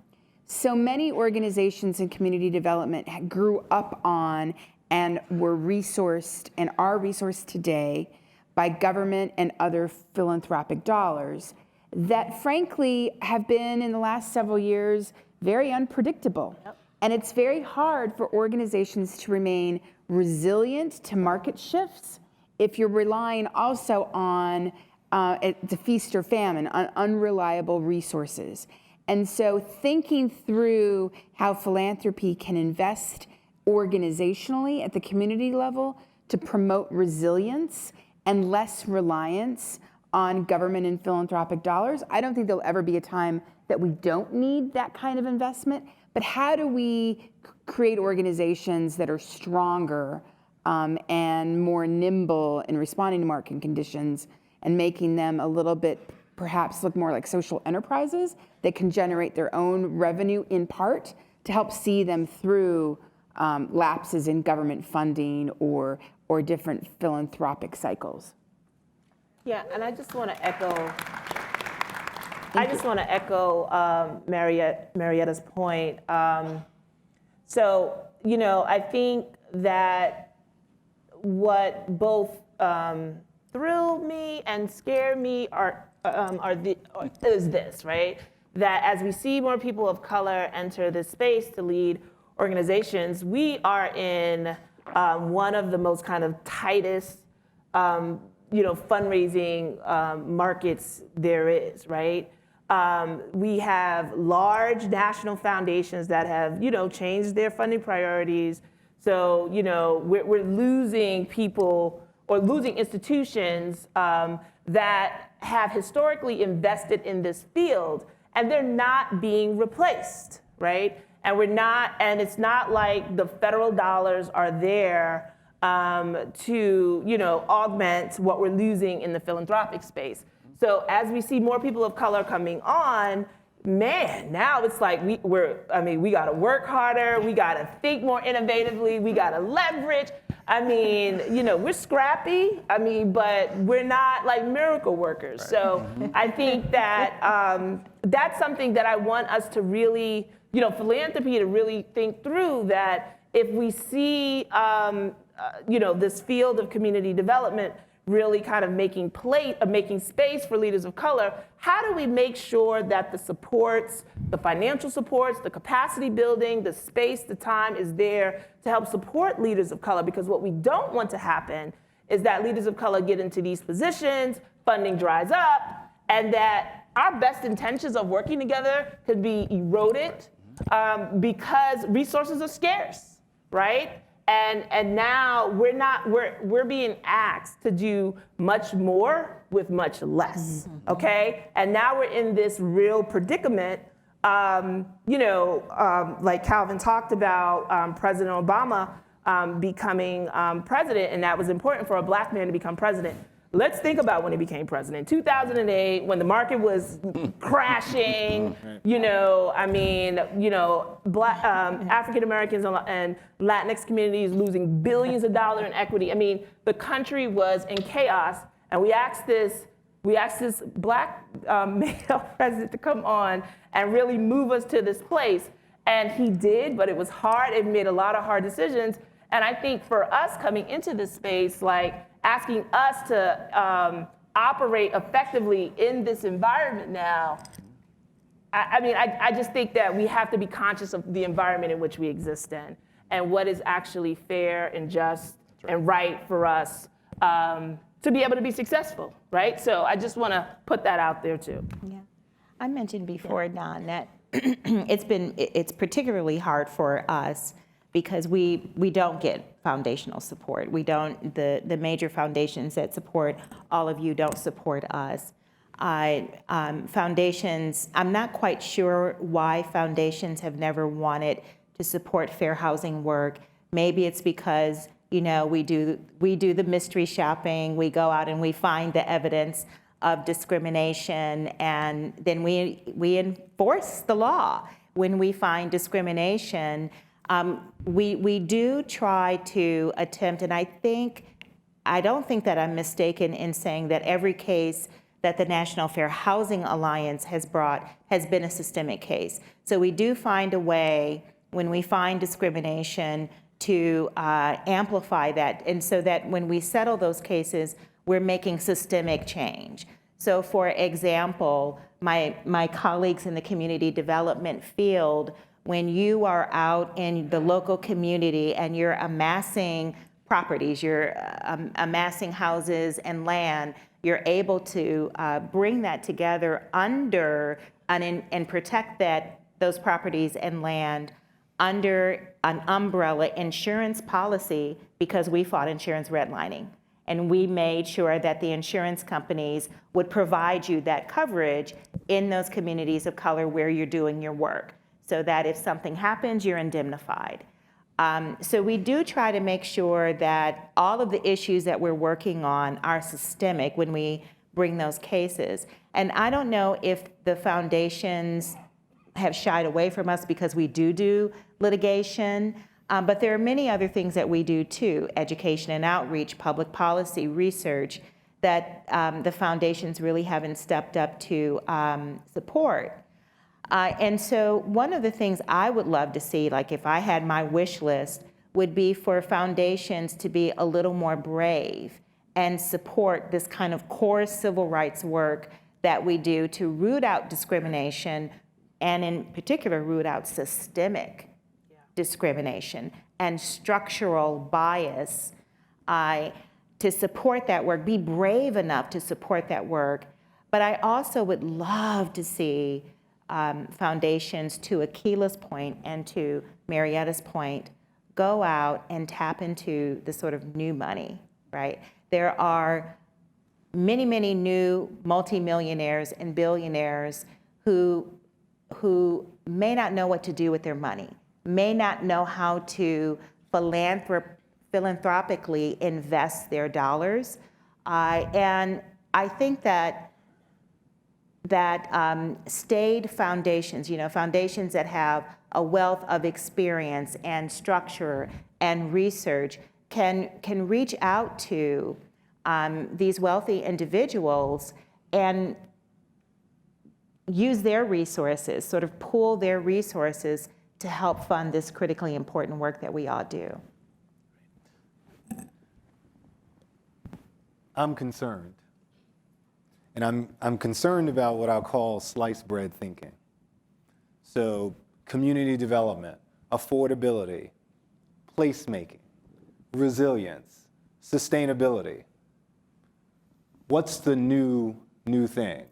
So many organizations in community development grew up on and were resourced and are resourced today by government and other philanthropic dollars that frankly have been in the last several years very unpredictable. Yep. And it's very hard for organizations to remain resilient to market shifts if you're relying also on the feast or famine, on unreliable resources. And so thinking through how philanthropy can invest organizationally at the community level to promote resilience and less reliance on government and philanthropic dollars. I don't think there'll ever be a time that we don't need that kind of investment, but how do we create organizations that are stronger and more nimble in responding to market conditions and making them a little bit perhaps look more like social enterprises that can generate their own revenue in part to help see them through lapses in government funding or different philanthropic cycles.
Yeah, and I just want to echo Marietta's point. So, I think that what both thrill me and scare me is this, right? That as we see more people of color enter this space to lead organizations, we are in one of the most kind of tightest fundraising markets there is, right? We have large national foundations that have, changed their funding priorities. So, we're losing people or losing institutions that have historically invested in this field, and they're not being replaced, right? And it's not like the federal dollars are there to, augment what we're losing in the philanthropic space. So as we see more people of color coming on, man, now it's like we got to work harder, we got to think more innovatively, we got to leverage. I mean, we're scrappy, but we're not like miracle workers. Right. So I think that that's something that I want us to really, philanthropy to really think through, that if we see, this field of community development really kind of making space for leaders of color, how do we make sure that the supports, the financial supports, the capacity building, the space, the time is there to help support leaders of color? Because what we don't want to happen is that leaders of color get into these positions, funding dries up, and that our best intentions of working together could be eroded because resources are scarce, right? And now we're being asked to do much more with much less, okay? And now we're in this real predicament, like Calvin talked about President Obama becoming president, and that was important for a black man to become president. Let's think about when he became president. 2008, when the market was crashing, Black African Americans and Latinx communities losing billions of dollars in equity. The country was in chaos, and we asked this black male president to come on and really move us to this place. And he did, but it was hard. It made a lot of hard decisions. And I think for us coming into this space, like, asking us to operate effectively in this environment now, I just think that we have to be conscious of the environment in which we exist in and what is actually fair and just and right for us to be able to be successful, right? So I just want to put that out there too.
Yeah, I mentioned before, Don, that it's particularly hard for us because we don't get foundational support. We don't, the major foundations that support all of you don't support us. Foundations, I'm not quite sure why foundations have never wanted to support fair housing work. Maybe it's because, we do the mystery shopping, we go out and we find the evidence of discrimination, and then we enforce the law when we find discrimination. We do try to attempt, and I don't think that I'm mistaken in saying that every case that the National Fair Housing Alliance has brought has been a systemic case. So we do find a way, when we find discrimination, to amplify that, and so that when we settle those cases, we're making systemic change. So for example, my colleagues in the community development field, when you are out in the local community and you're amassing properties, you're amassing houses and land, you're able to bring that together under and protect those properties and land under an umbrella insurance policy, because we fought insurance redlining. And we made sure that the insurance companies would provide you that coverage in those communities of color where you're doing your work, so that if something happens, you're indemnified. So we do try to make sure that all of the issues that we're working on are systemic when we bring those cases. And I don't know if the foundations have shied away from us because we do litigation, but there are many other things that we do too: education and outreach, public policy, research, that the foundations really haven't stepped up to support. And so one of the things I would love to see, like if I had my wish list, would be for foundations to be a little more brave and support this kind of core civil rights work that we do to root out discrimination, and in particular root out systemic discrimination and structural bias, to support that work, be brave enough to support that work. But I also would love to see foundations, to Akila's point and to Marietta's point, go out and tap into the sort of new money, right? There are many, many new multimillionaires and billionaires who may not know what to do with their money, may not know how to philanthropically invest their dollars. And I think that that staid foundations, foundations that have a wealth of experience and structure and research can reach out to these wealthy individuals and use their resources, sort of pool their resources to help fund this critically important work that we all do.
I'm concerned. And I'm concerned about what I'll call sliced bread thinking. So community development, affordability, placemaking, resilience, sustainability. What's the new thing?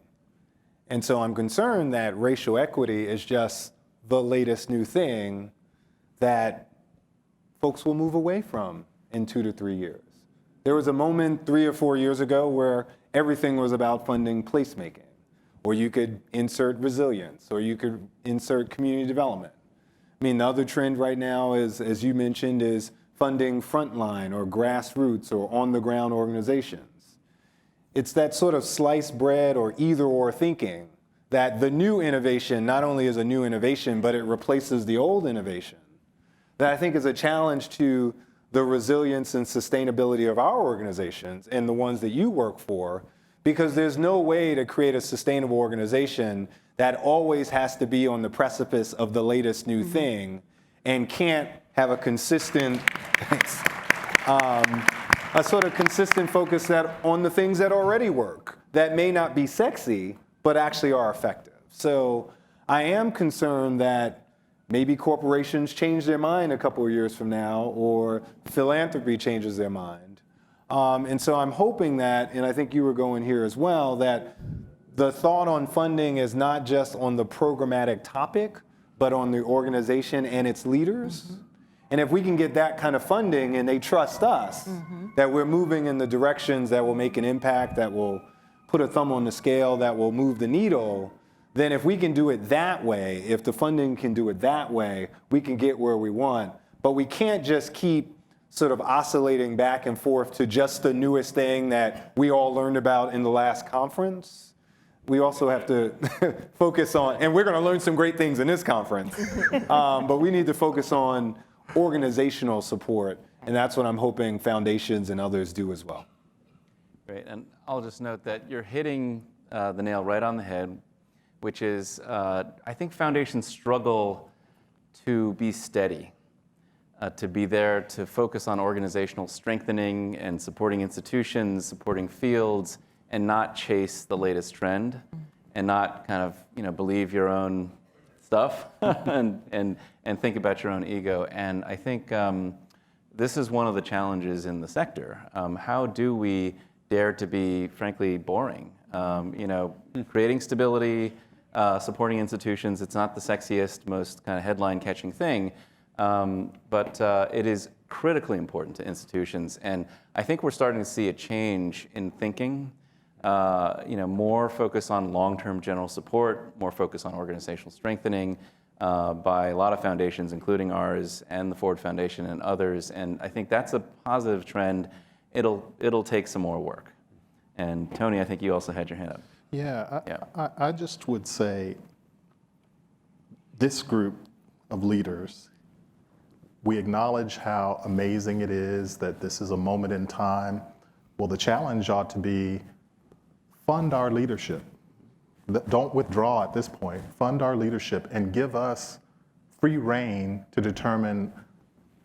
And so I'm concerned that racial equity is just the latest new thing that folks will move away from in 2 to 3 years. There was a moment 3 or 4 years ago where everything was about funding placemaking, or you could insert resilience, or you could insert community development. I mean, the other trend right now is, as you mentioned, is funding frontline or grassroots or on-the-ground organizations. It's that sort of sliced bread or either-or thinking that the new innovation not only is a new innovation, but it replaces the old innovation. That I think is a challenge to the resilience and sustainability of our organizations and the ones that you work for, because there's no way to create a sustainable organization that always has to be on the precipice of the latest new thing and can't have a consistent, a sort of consistent focus on the things that already work, that may not be sexy, but actually are effective. So I am concerned that maybe corporations change their mind a couple of years from now, or philanthropy changes their mind. And so I'm hoping that, and I think you were going here as well, that the thought on funding is not just on the programmatic topic, but on the organization and its leaders. Mm-hmm. And if we can get that kind of funding and they trust us, mm-hmm. that we're moving in the directions that will make an impact, that will put a thumb on the scale, that will move the needle, then if we can do it that way, if the funding can do it that way, we can get where we want. But we can't just keep sort of oscillating back and forth to just the newest thing that we all learned about in the last conference. We also have to focus on, and we're going to learn some great things in this conference, but we need to focus on organizational support, and that's what I'm hoping foundations and others do as well.
Great, and I'll just note that you're hitting the nail right on the head, which is, I think foundations struggle to be steady, to be there to focus on organizational strengthening and supporting institutions, supporting fields, and not chase the latest trend, and not kind of believe your own stuff and think about your own ego. And I think this is one of the challenges in the sector. How do we dare to be, frankly, boring? Creating stability, supporting institutions, it's not the sexiest, most kind of headline-catching thing, but it is critically important to institutions. And I think we're starting to see a change in thinking, more focus on long-term general support, more focus on organizational strengthening by a lot of foundations, including ours and the Ford Foundation and others. And I think that's a positive trend. It'll take some more work. And Tony, I think you also had your hand up.
Yeah, I just would say this group of leaders, we acknowledge how amazing it is that this is a moment in time. Well, the challenge ought to be fund our leadership. Don't withdraw at this point. Fund our leadership and give us free rein to determine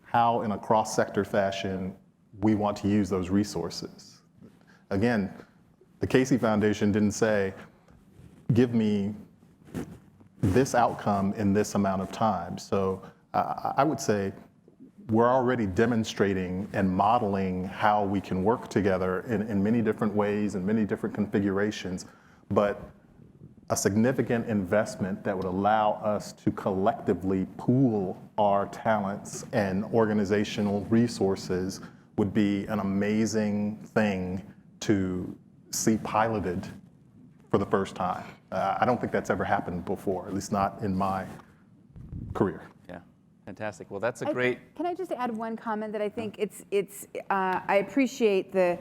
how, in a cross-sector fashion, we want to use those resources. Again, the Casey Foundation didn't say, give me this outcome in this amount of time. So I would say we're already demonstrating and modeling how we can work together in many different ways and many different configurations, but a significant investment that would allow us to collectively pool our talents and organizational resources would be an amazing thing to see piloted for the first time. I don't think that's ever happened before, at least not in my career.
Yeah, fantastic. Well, that's a great.
Can I just add one comment that I think I appreciate the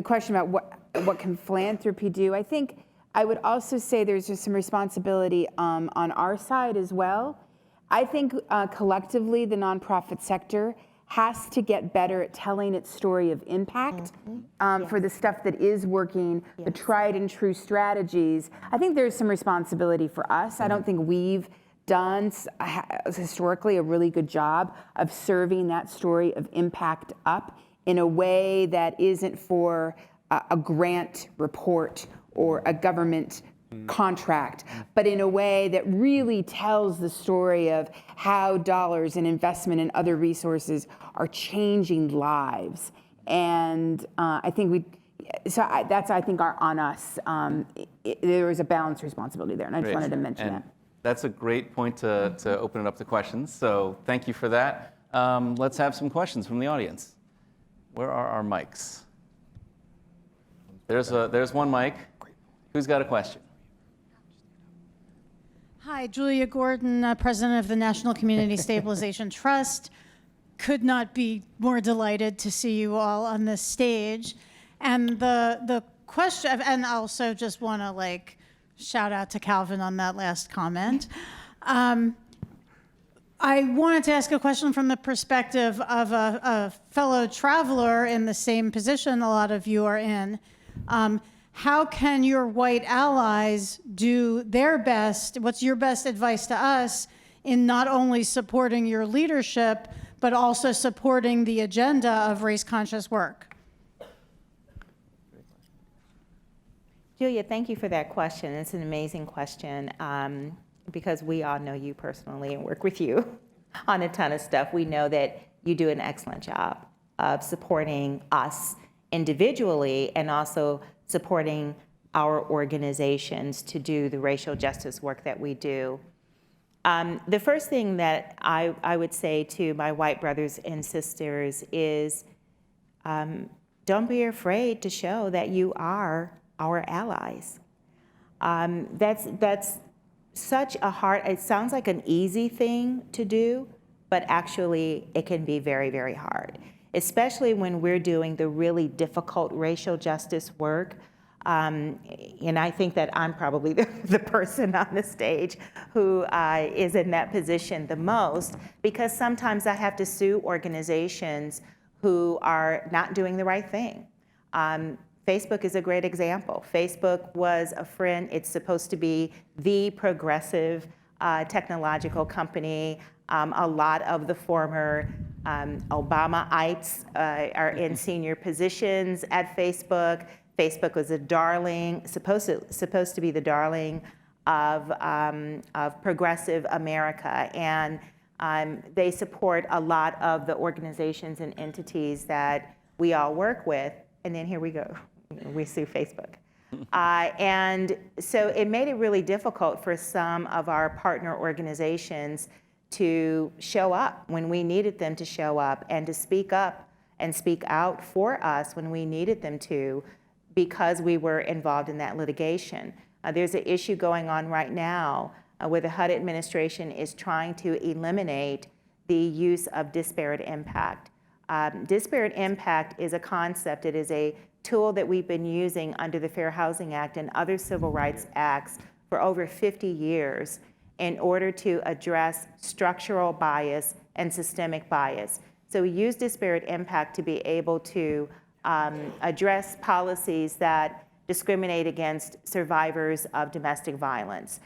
question about what can philanthropy do. I think I would also say there's just some responsibility on our side as well. I think collectively the nonprofit sector has to get better at telling its story of impact for the stuff that is working, the tried and true strategies. I think there's some responsibility for us. I don't think we've done historically a really good job of serving that story of impact up in a way that isn't for a grant report or a government contract, but in a way that really tells the story of how dollars and investment and other resources are changing lives. And I think that's I think on us. There is a balanced responsibility there, and I just wanted to mention
and
that.
That's a great point to open it up to questions. So thank you for that. Let's have some questions from the audience. Where are our mics? There's one mic. Who's got a question?
Hi, Julia Gordon, President of the National Community Stabilization Trust. Could not be more delighted to see you all on this stage. And the question, and also just want to shout out to Calvin on that last comment. I wanted to ask a question from the perspective of a fellow traveler in the same position a lot of you are in. How can your white allies do their best? What's your best advice to us in not only supporting your leadership, but also supporting the agenda of race-conscious work?
Julia, thank you for that question. It's an amazing question because we all know you personally and work with you on a ton of stuff. We know that you do an excellent job of supporting us individually and also supporting our organizations to do the racial justice work that we do. The first thing that I would say to my white brothers and sisters is don't be afraid to show that you are our allies. That's such a hard, it sounds like an easy thing to do, but actually it can be very, very hard, especially when we're doing the really difficult racial justice work. And I think that I'm probably the person on the stage who is in that position the most, because sometimes I have to sue organizations who are not doing the right thing. Facebook is a great example. Facebook was a friend. It's supposed to be the progressive technological company. A lot of the former Obamaites are in senior positions at Facebook. Facebook was a darling, supposed to be the darling of progressive America, and they support a lot of the organizations and entities that we all work with. And then here we go, we sue Facebook. And so it made it really difficult for some of our partner organizations to show up when we needed them to show up, and to speak up and speak out for us when we needed them to, because we were involved in that litigation. There's an issue going on right now where the HUD administration is trying to eliminate the use of disparate impact. Disparate impact is a concept. It is a tool that we've been using under the Fair Housing Act and other civil rights acts for over 50 years in order to address structural bias and systemic bias. So we use disparate impact to be able to address policies that discriminate against survivors of domestic violence,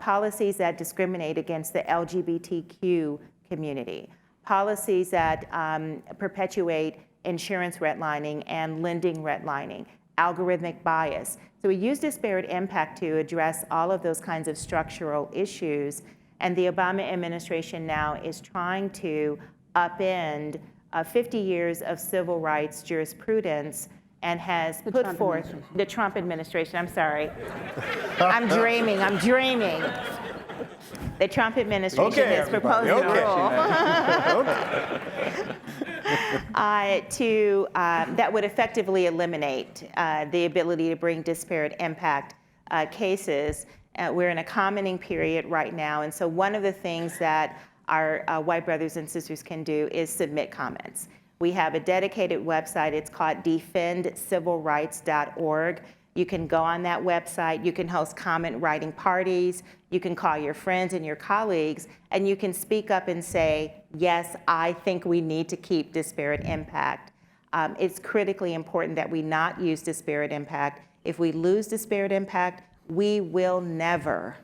policies that discriminate against the LGBTQ community, policies that perpetuate insurance redlining and lending redlining, algorithmic bias. So we use disparate impact to address all of those kinds of structural issues, and the Obama administration now is trying to upend 50 years of civil rights jurisprudence and has put forth the Trump administration, I'm sorry. I'm dreaming. The Trump administration has proposed a rule that would effectively eliminate the ability to bring disparate impact cases. We're in a commenting period right now, and so one of the things that our white brothers and sisters can do is submit comments. We have a dedicated website. It's called defendcivilrights.org. You can go on that website, you can host comment writing parties, you can call your friends and your colleagues, and you can speak up and say, yes, I think we need to keep disparate impact. It's critically important that we not use disparate impact. If we lose disparate impact, we will never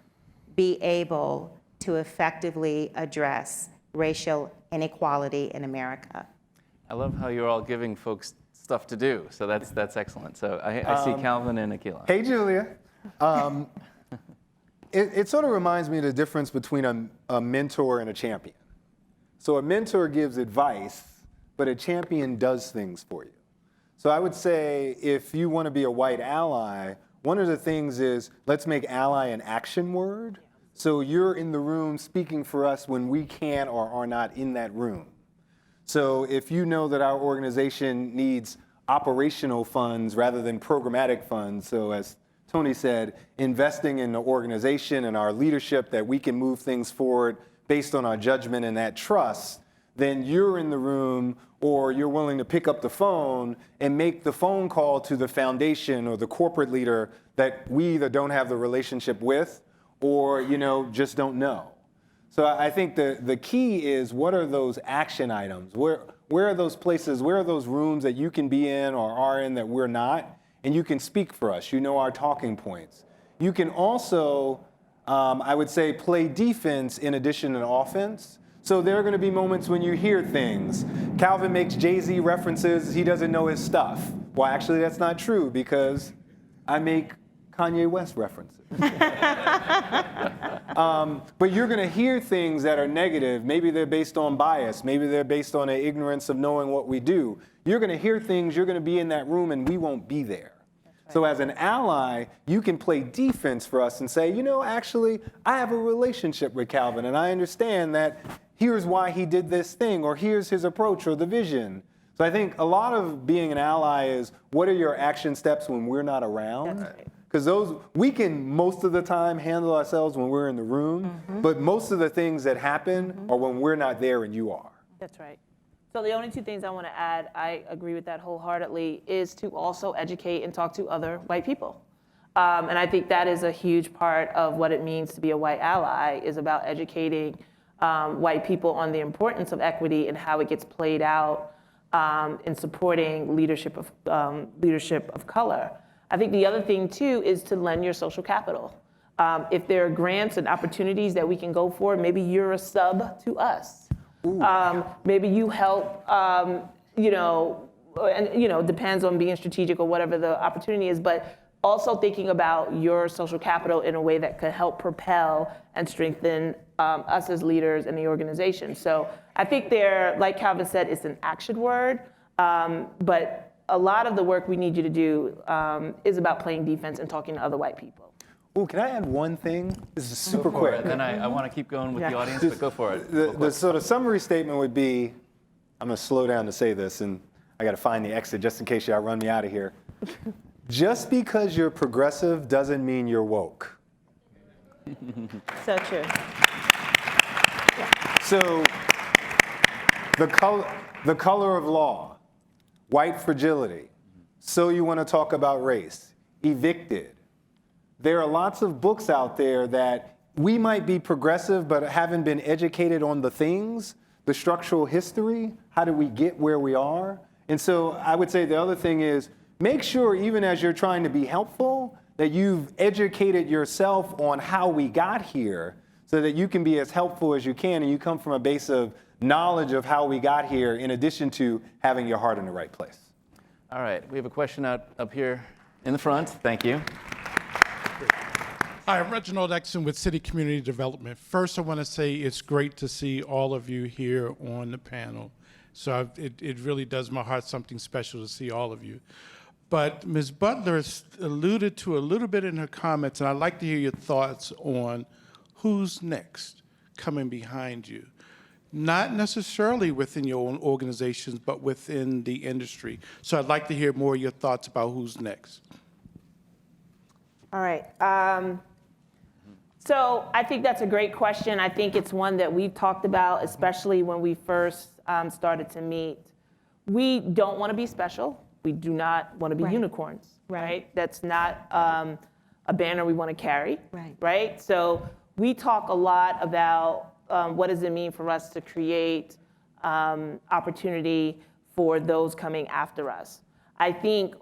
be able to effectively address racial inequality in America.
I love how you're all giving folks stuff to do. So that's excellent. So I see Calvin and Akila.
Hey, Julia. It sort of reminds me of the difference between a mentor and a champion. So a mentor gives advice, but a champion does things for you. So I would say if you want to be a white ally, one of the things is let's make ally an action word. So you're in the room speaking for us when we can or are not in that room. So if you know that our organization needs operational funds rather than programmatic funds, so as Tony said, investing in the organization and our leadership that we can move things forward based on our judgment and that trust, then you're in the room or you're willing to pick up the phone and make the phone call to the foundation or the corporate leader that we either don't have the relationship with or just don't know. So I think the key is what are those action items? Where are those places, where are those rooms that you can be in or are in that we're not? And you can speak for us, our talking points. You can also, I would say, play defense in addition to offense. So there are gonna be moments when you hear things. Calvin makes Jay-Z references, he doesn't know his stuff. Well, actually that's not true because I make Kanye West references. But you're gonna hear things that are negative. Maybe they're based on bias. Maybe they're based on an ignorance of knowing what we do. You're gonna hear things, you're gonna be in that room and we won't be there. Right. So as an ally, you can play defense for us and say, actually, I have a relationship with Calvin and I understand that here's why he did this thing or here's his approach or the vision. So I think a lot of being an ally is what are your action steps when we're not around?
That's right.
Because those, we can most of the time handle ourselves when we're in the room, but most of the things that happen are when we're not there and you are.
That's right. So the only two things I want to add, I agree with that wholeheartedly, is to also educate and talk to other white people. And I think that is a huge part of what it means to be a white ally, is about educating white people on the importance of equity and how it gets played out in supporting leadership of color. I think the other thing too is to lend your social capital. If there are grants and opportunities that we can go for, maybe you're a sub to us. Maybe you help, depends on being strategic or whatever the opportunity is, but also thinking about your social capital in a way that could help propel and strengthen us as leaders in the organization. So I think like Calvin said, it's an action word, but a lot of the work we need you to do is about playing defense and talking to other white people.
Oh, can I add one thing? This is super quick.
And then I want to keep going with the audience, but go for it.
The sort of summary statement would be, I'm going to slow down to say this, and I got to find the exit just in case y'all run me out of here. Just because you're progressive doesn't mean you're woke.
So true.
So the color of law, white fragility, so you want to talk about race, evicted. There are lots of books out there that we might be progressive but haven't been educated on the things, the structural history, how do we get where we are? And so I would say the other thing is make sure even as you're trying to be helpful that you've educated yourself on how we got here so that you can be as helpful as you can and you come from a base of knowledge of how we got here in addition to having your heart in the right place.
All right, we have a question up here in the front. Thank you.
Hi, I'm Reginald Exon with City Community Development. First, I want to say it's great to see all of you here on the panel. So it really does my heart something special to see all of you. But Ms. Butler alluded to a little bit in her comments, and I'd like to hear your thoughts on who's next coming behind you. Not necessarily within your own organizations, but within the industry. So I'd like to hear more of your thoughts about who's next.
All right. So I think that's a great question. I think it's one that we've talked about, especially when we first started to meet. We don't want to be special. We do not want to be
Right.
unicorns,
Right.
right? That's not a banner we want to carry,
Right.
right? So we talk a lot about what does it mean for us to create opportunity for those coming after us. I think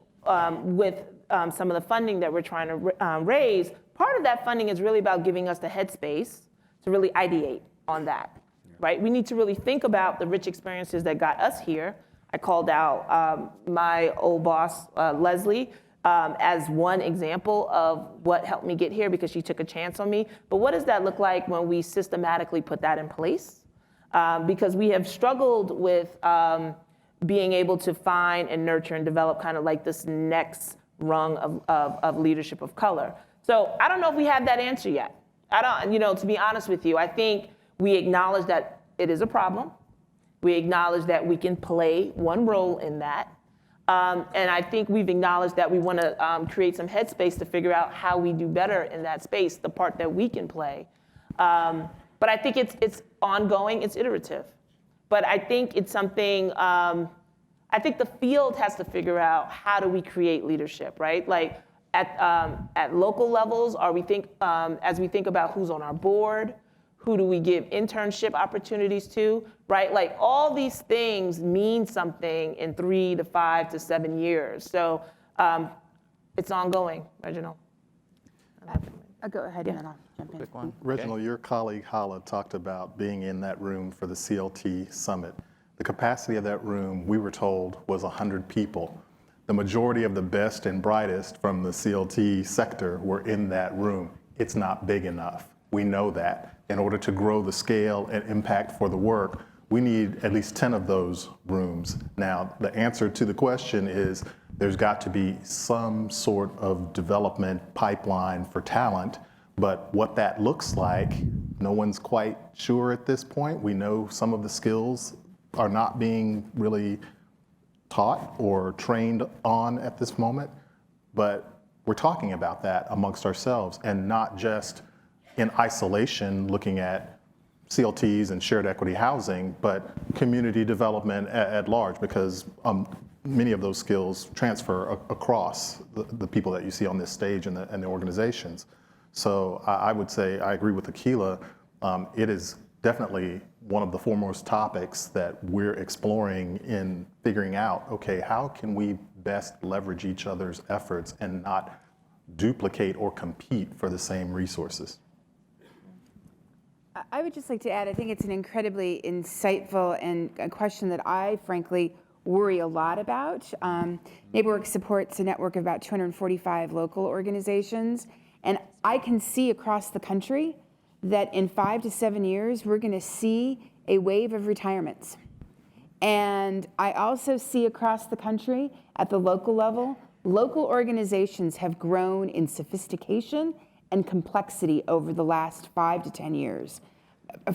with some of the funding that we're trying to raise, part of that funding is really about giving us the headspace to really ideate on that, right? We need to really think about the rich experiences that got us here. I called out my old boss, Leslie, as one example of what helped me get here because she took a chance on me. But what does that look like when we systematically put that in place? Because we have struggled with being able to find and nurture and develop kind of like this next rung of leadership of color. So I don't know if we have that answer yet. I don't, to be honest with you, I think we acknowledge that it is a problem. We acknowledge that we can play one role in that. And I think we've acknowledged that we want to create some headspace to figure out how we do better in that space, the part that we can play. But I think it's ongoing, it's iterative. But I think it's something, I think the field has to figure out how do we create leadership, right? Like at local levels, as we think about who's on our board, who do we give internship opportunities to, right? Like all these things mean something in 3 to 5 to 7 years. So it's ongoing, Reginald.
I'll go ahead and then I'll jump in.
Quick one.
Reginald, your colleague Hala talked about being in that room for the CLT Summit. The capacity of that room, we were told, was 100 people. The majority of the best and brightest from the CLT sector were in that room. It's not big enough. We know that. In order to grow the scale and impact for the work, we need at least 10 of those rooms. Now, the answer to the question is there's got to be some sort of development pipeline for talent, but what that looks like, no one's quite sure at this point. We know some of the skills are not being really taught or trained on at this moment, but we're talking about that amongst ourselves and not just in isolation looking at CLTs and shared equity housing, but community development at large, because many of those skills transfer across the people that you see on this stage and the organizations. So I would say I agree with Akila. It is definitely one of the foremost topics that we're exploring in figuring out, okay, how can we best leverage each other's efforts and not duplicate or compete for the same resources?
I would just like to add, I think it's an incredibly insightful and a question that I frankly worry a lot about. NeighborWorks supports a network of about 245 local organizations, and I can see across the country that in 5 to 7 years, we're going to see a wave of retirements. And I also see across the country at the local level, local organizations have grown in sophistication and complexity over the last 5 to 10 years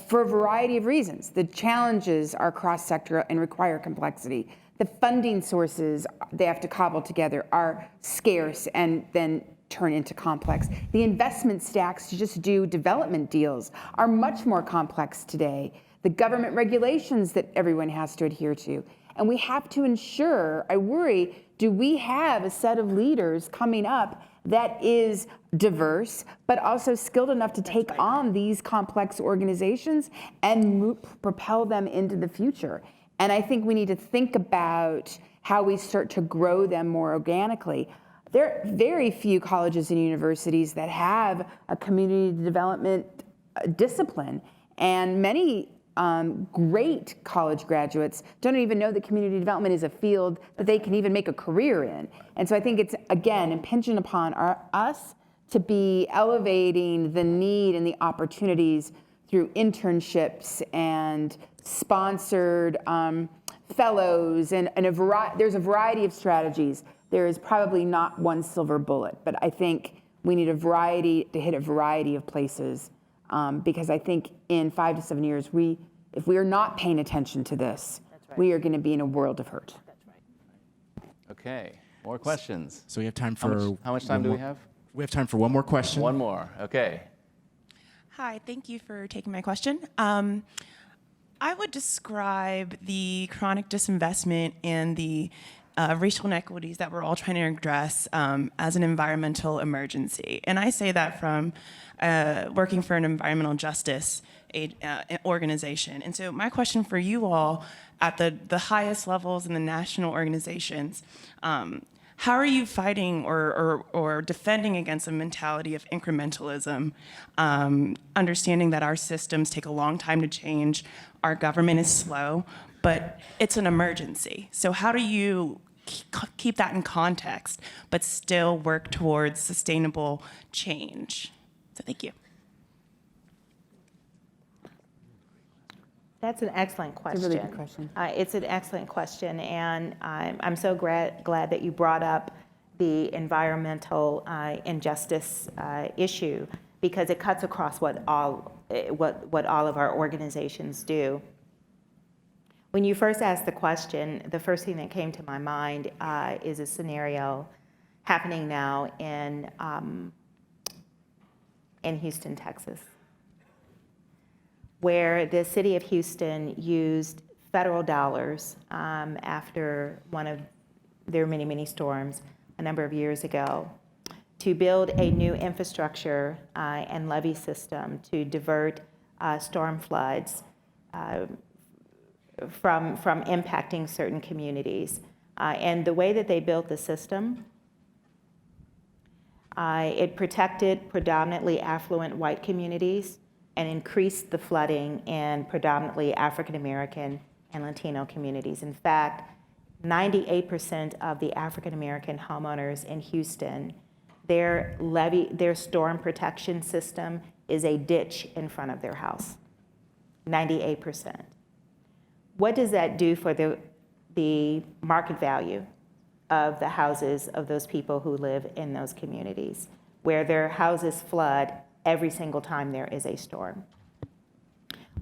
for a variety of reasons. The challenges are cross-sector and require complexity. The funding sources they have to cobble together are scarce and then turn into complex. The investment stacks to just do development deals are much more complex today. The government regulations that everyone has to adhere to. And we have to ensure, I worry, do we have a set of leaders coming up that is diverse, but also skilled enough to take on these complex organizations and propel them into the future? And I think we need to think about how we start to grow them more organically. There are very few colleges and universities that have a community development discipline, and many great college graduates don't even know that community development is a field that they can even make a career in. And so I think it's, again, impingent upon us to be elevating the need and the opportunities through internships and sponsored fellows and there's a variety of strategies. There is probably not one silver bullet, but I think we need a variety to hit a variety of places. Because I think in 5 to 7 years, if we are not paying attention to this, we are going to be in a world of hurt.
That's right.
Okay, more questions.
So we have time for
How much time do we have?
We have time for one more question.
One more, okay.
Hi, thank you for taking my question. I would describe the chronic disinvestment and the racial inequities that we're all trying to address as an environmental emergency. And I say that from working for an environmental justice organization. And so my question for you all at the highest levels in the national organizations, how are you fighting or defending against a mentality of incrementalism, understanding that our systems take a long time to change, our government is slow, but it's an emergency. So how do you keep that in context, but still work towards sustainable change? So thank you.
That's an excellent question.
It's a really good question.
It's an excellent question, and I'm so glad that you brought up the environmental injustice issue, because it cuts across what all of our organizations do. When you first asked the question, the first thing that came to my mind is a scenario happening now in Houston, Texas, where the city of Houston used federal dollars after one of their many, many storms a number of years ago to build a new infrastructure and levee system to divert storm floods from impacting certain communities. And the way that they built the system, it protected predominantly affluent white communities and increased the flooding in predominantly African American and Latino communities. In fact, 98% of the African American homeowners in Houston, their storm protection system is a ditch in front of their house. 98%. What does that do for the market value of the houses of those people who live in those communities, where their houses flood every single time there is a storm?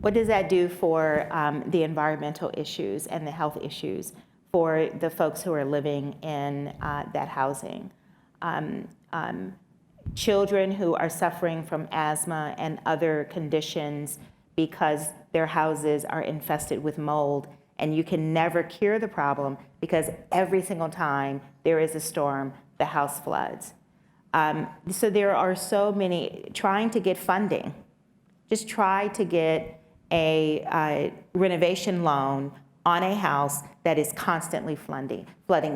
What does that do for the environmental issues and the health issues for the folks who are living in that housing? Children who are suffering from asthma and other conditions because their houses are infested with mold, and you can never cure the problem because every single time there is a storm, the house floods. So there are so many, trying to get funding, just try to get a renovation loan on a house that is constantly flooding.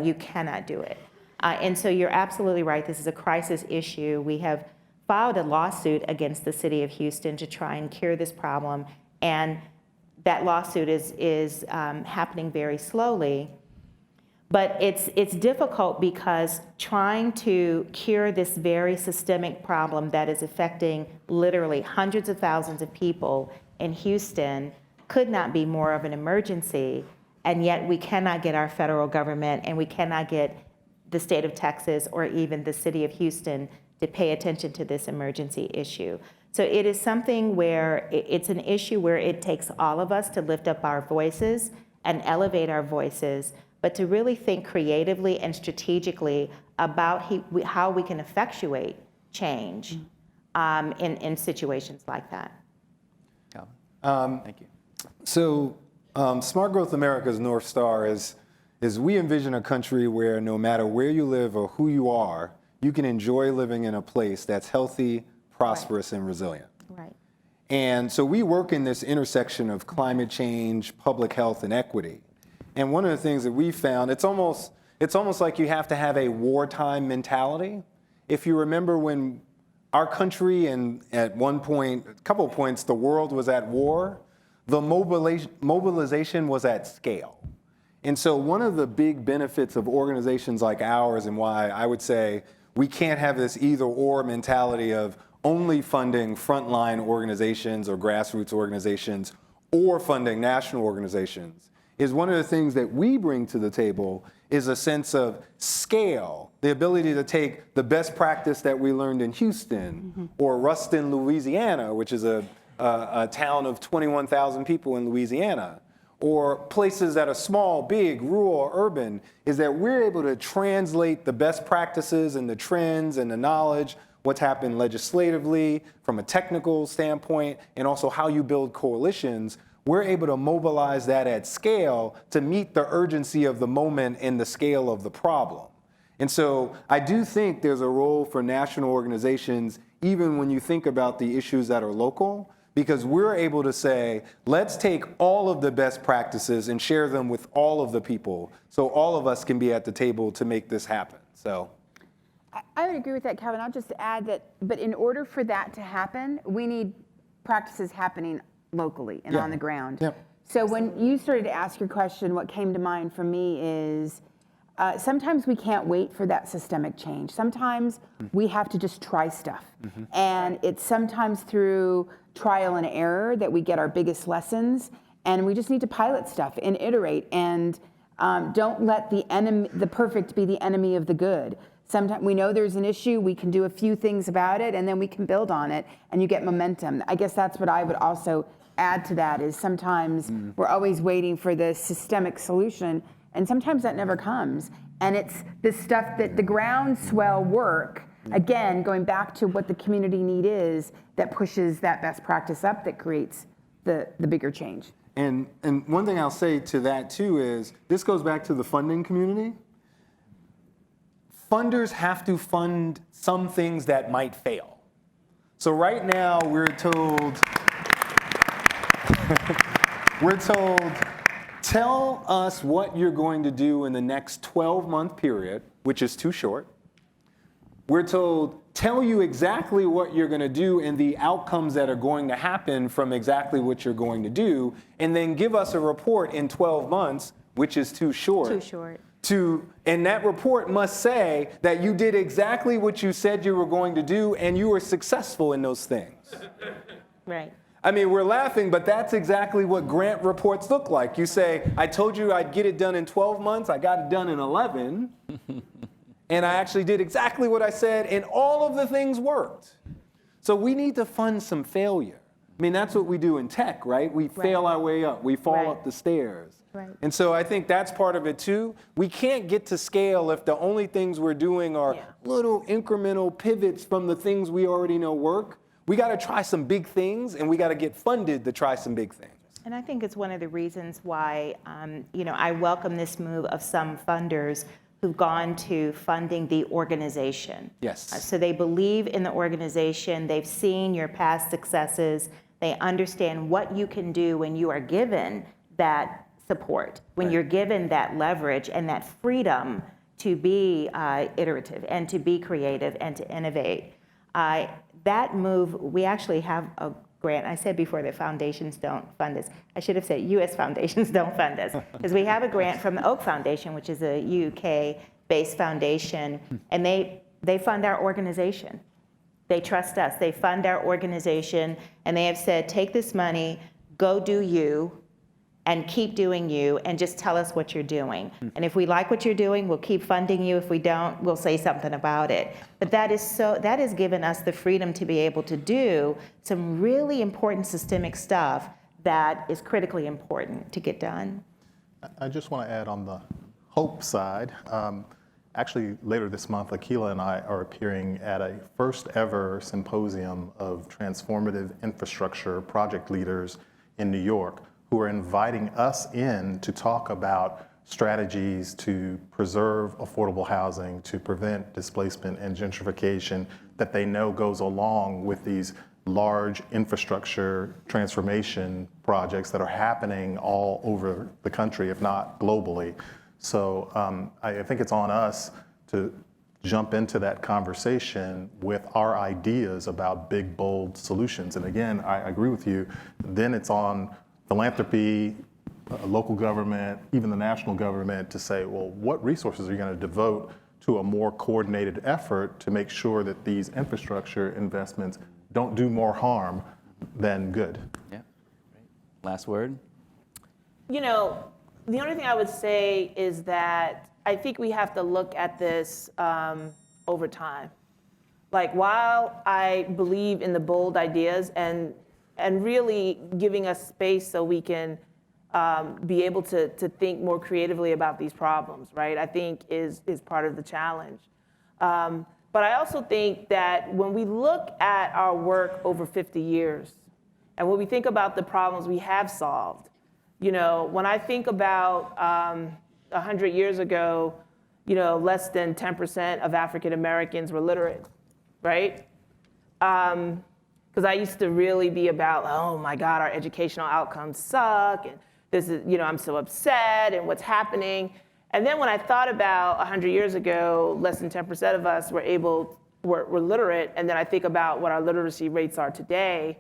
You cannot do it. And so you're absolutely right, this is a crisis issue. We have filed a lawsuit against the city of Houston to try and cure this problem, and that lawsuit is happening very slowly. But it's difficult because trying to cure this very systemic problem that is affecting literally hundreds of thousands of people in Houston could not be more of an emergency, and yet we cannot get our federal government and we cannot get the state of Texas or even the city of Houston to pay attention to this emergency issue. So it is something where it's an issue where it takes all of us to lift up our voices and elevate our voices, but to really think creatively and strategically about how we can effectuate change in situations like that.
Calvin? Thank you.
So Smart Growth America's North Star is we envision a country where no matter where you live or who you are, you can enjoy living in a place that's healthy, prosperous, and resilient.
Right.
And so we work in this intersection of climate change, public health, and equity. And one of the things that we found, it's almost like you have to have a wartime mentality. If you remember when our country and at one point, a couple of points, the world was at war, the mobilization was at scale. And so one of the big benefits of organizations like ours, and why I would say we can't have this either or mentality of only funding frontline organizations or grassroots organizations or funding national organizations, is one of the things that we bring to the table is a sense of scale, the ability to take the best practice that we learned in Houston or Ruston, Louisiana, which is a town of 21,000 people in Louisiana, or places that are small, big, rural, or urban, is that we're able to translate the best practices and the trends and the knowledge, what's happened legislatively from a technical standpoint, and also how you build coalitions. we're able to mobilize that at scale to meet the urgency of the moment and the scale of the problem. And so I do think there's a role for national organizations, even when you think about the issues that are local, because we're able to say, let's take all of the best practices and share them with all of the people so all of us can be at the table to make this happen. So
I would agree with that, Calvin. I'll just add that, but in order for that to happen, we need practices happening locally and on the ground.
Yeah.
So when you started to ask your question, what came to mind for me is sometimes we can't wait for that systemic change. Sometimes we have to just try stuff. And it's sometimes through trial and error that we get our biggest lessons, and we just need to pilot stuff and iterate, and don't let the perfect be the enemy of the good. Sometimes we know there's an issue, we can do a few things about it, and then we can build on it, and you get momentum. I guess that's what I would also add to that, is sometimes we're always waiting for the systemic solution, and sometimes that never comes. And it's the stuff that the groundswell work, again, going back to what the community need is, that pushes that best practice up, that creates the bigger change.
And one thing I'll say to that too is, this goes back to the funding community. Funders have to fund some things that might fail. So right now we're told, tell us what you're going to do in the next 12-month period, which is too short. We're told, tell you exactly what you're going to do and the outcomes that are going to happen from exactly what you're going to do, and then give us a report in 12 months, which is too short.
Too short.
And that report must say that you did exactly what you said you were going to do and you were successful in those things.
Right.
I mean, we're laughing, but that's exactly what grant reports look like. You say, I told you I'd get it done in 12 months, I got it done in 11, and I actually did exactly what I said, and all of the things worked. So we need to fund some failure. I mean, that's what we do in tech, right? We fail our way up, we fall up the stairs.
Right.
And so I think that's part of it too. We can't get to scale if the only things we're doing are little incremental pivots from the things we already know work. We got to try some big things, and we got to get funded to try some big things.
And I think it's one of the reasons why, I welcome this move of some funders who've gone to funding the organization.
Yes.
So they believe in the organization, they've seen your past successes, they understand what you can do when you are given that support, when you're given that leverage and that freedom to be iterative and to be creative and to innovate. That move, we actually have a grant. I said before that foundations don't fund us. I should have said U.S. foundations don't fund us, because we have a grant from the Oak Foundation, which is a UK-based foundation, and they fund our organization. They trust us. They fund our organization, and they have said, take this money, go do you, and keep doing you, and just tell us what you're doing. And if we like what you're doing, we'll keep funding you. If we don't, we'll say something about it. But that has given us the freedom to be able to do some really important systemic stuff that is critically important to get done.
I just want to add on the hope side. Actually, later this month, Akila and I are appearing at a first ever symposium of transformative infrastructure project leaders in New York, who are inviting us in to talk about strategies to preserve affordable housing, to prevent displacement and gentrification that they know goes along with these large infrastructure transformation projects that are happening all over the country, if not globally. So I think it's on us to jump into that conversation with our ideas about big, bold solutions. And again, I agree with you. Then it's on philanthropy, local government, even the national government to say, well, what resources are you going to devote to a more coordinated effort to make sure that these infrastructure investments don't do more harm than good?
Yeah. Last word.
The only thing I would say is that I think we have to look at this over time. Like, while I believe in the bold ideas and really giving us space so we can be able to think more creatively about these problems, right? I think is part of the challenge. But I also think that when we look at our work over 50 years, And when we think about the problems we have solved, you know, when I think about 100 years ago, you know, less than 10% of African Americans were literate, right? Because I used to really be about, oh my God, our educational outcomes suck, and this is, you know, I'm so upset, and what's happening. And then when I thought about 100 years ago, less than 10% of us were literate, and then I think about what our literacy rates are today,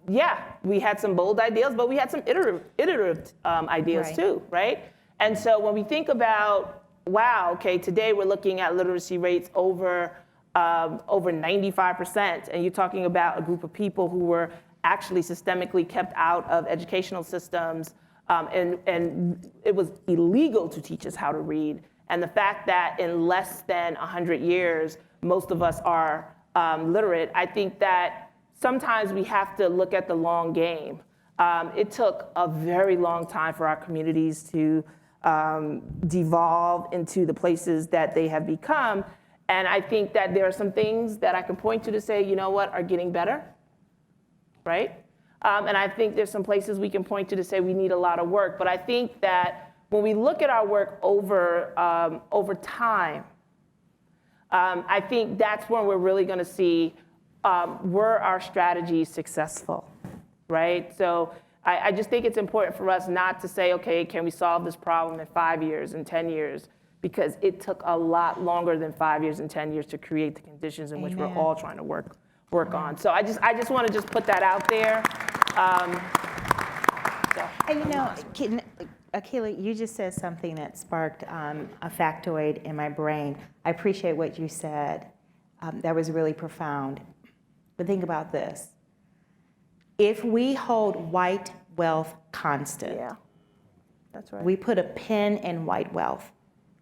yeah, we had some bold ideas, but we had some iterative ideas
Right.
too, right? And so when we think about, wow, okay, today we're looking at literacy rates over 95%, and you're talking about a group of people who were actually systemically kept out of educational systems, and it was illegal to teach us how to read. And the fact that in less than 100 years, most of us are literate, I think that sometimes we have to look at the long game. It took a very long time for our communities to devolve into the places that they have become. And I think that there are some things that I can point to say, you know what, are getting better, right? And I think there's some places we can point to say we need a lot of work. But I think that when we look at our work over time, I think that's when we're really going to see were our strategies successful, right? So I just think it's important for us not to say, okay, can we solve this problem in 5 years and 10 years? Because it took a lot longer than 5 years and 10 years to create the conditions in which we're all trying to work on. So I just want to just put that out there.
And you know, Akila, you just said something that sparked a factoid in my brain. I appreciate what you said. That was really profound. But think about this. If we hold white wealth constant,
Yeah, that's right.
we put a pin in white wealth.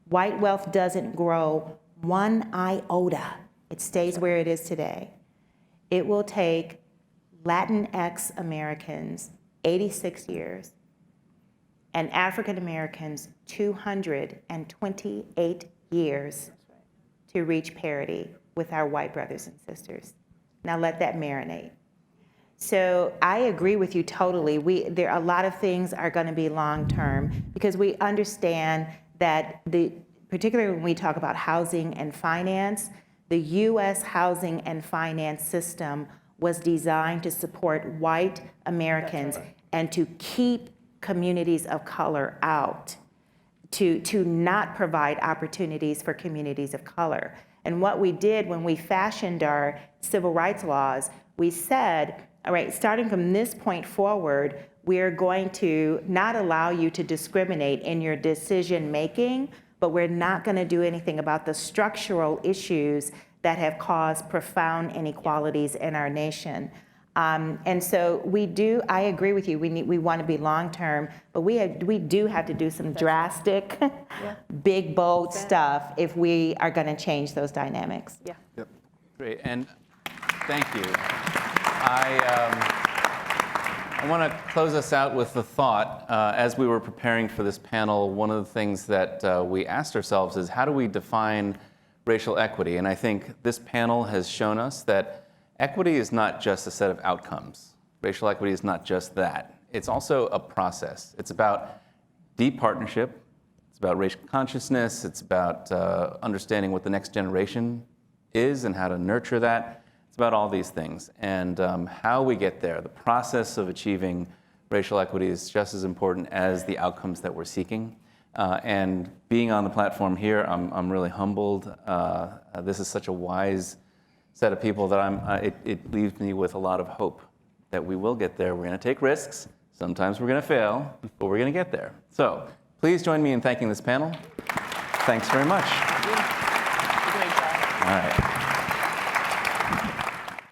White wealth doesn't grow one iota. It stays where it is today. It will take Latinx Americans 86 years and African Americans 228 years to reach parity with our white brothers and sisters. Now let that marinate. So I agree with you totally. There are a lot of things are going to be long-term because we understand that particularly when we talk about housing and finance, the U.S. housing and finance system was designed to support white Americans and to keep communities of color out, to not provide opportunities for communities of color. And what we did when we fashioned our civil rights laws, we said, all right, starting from this point forward, we're going to not allow you to discriminate in your decision making, but we're not going to do anything about the structural issues that have caused profound inequalities in our nation. And so I agree with you, we want to be long-term, but we do have to do some drastic, big, bold stuff if we are going to change those dynamics.
Yeah.
Yep.
Great, and thank you. I want to close us out with the thought, as we were preparing for this panel, one of the things that we asked ourselves is how do we define racial equity? And I think this panel has shown us that equity is not just a set of outcomes. Racial equity is not just that. It's also a process. It's about deep partnership. It's about racial consciousness. It's about understanding what the next generation is and how to nurture that. It's about all these things. And how we get there, the process of achieving racial equity is just as important as the outcomes that we're seeking. And being on the platform here, I'm really humbled. This is such a wise set of people that it leaves me with a lot of hope that we will get there. We're going to take risks. Sometimes we're going to fail, but we're going to get there. So please join me in thanking this panel. Thanks very much.
Great job.
All right.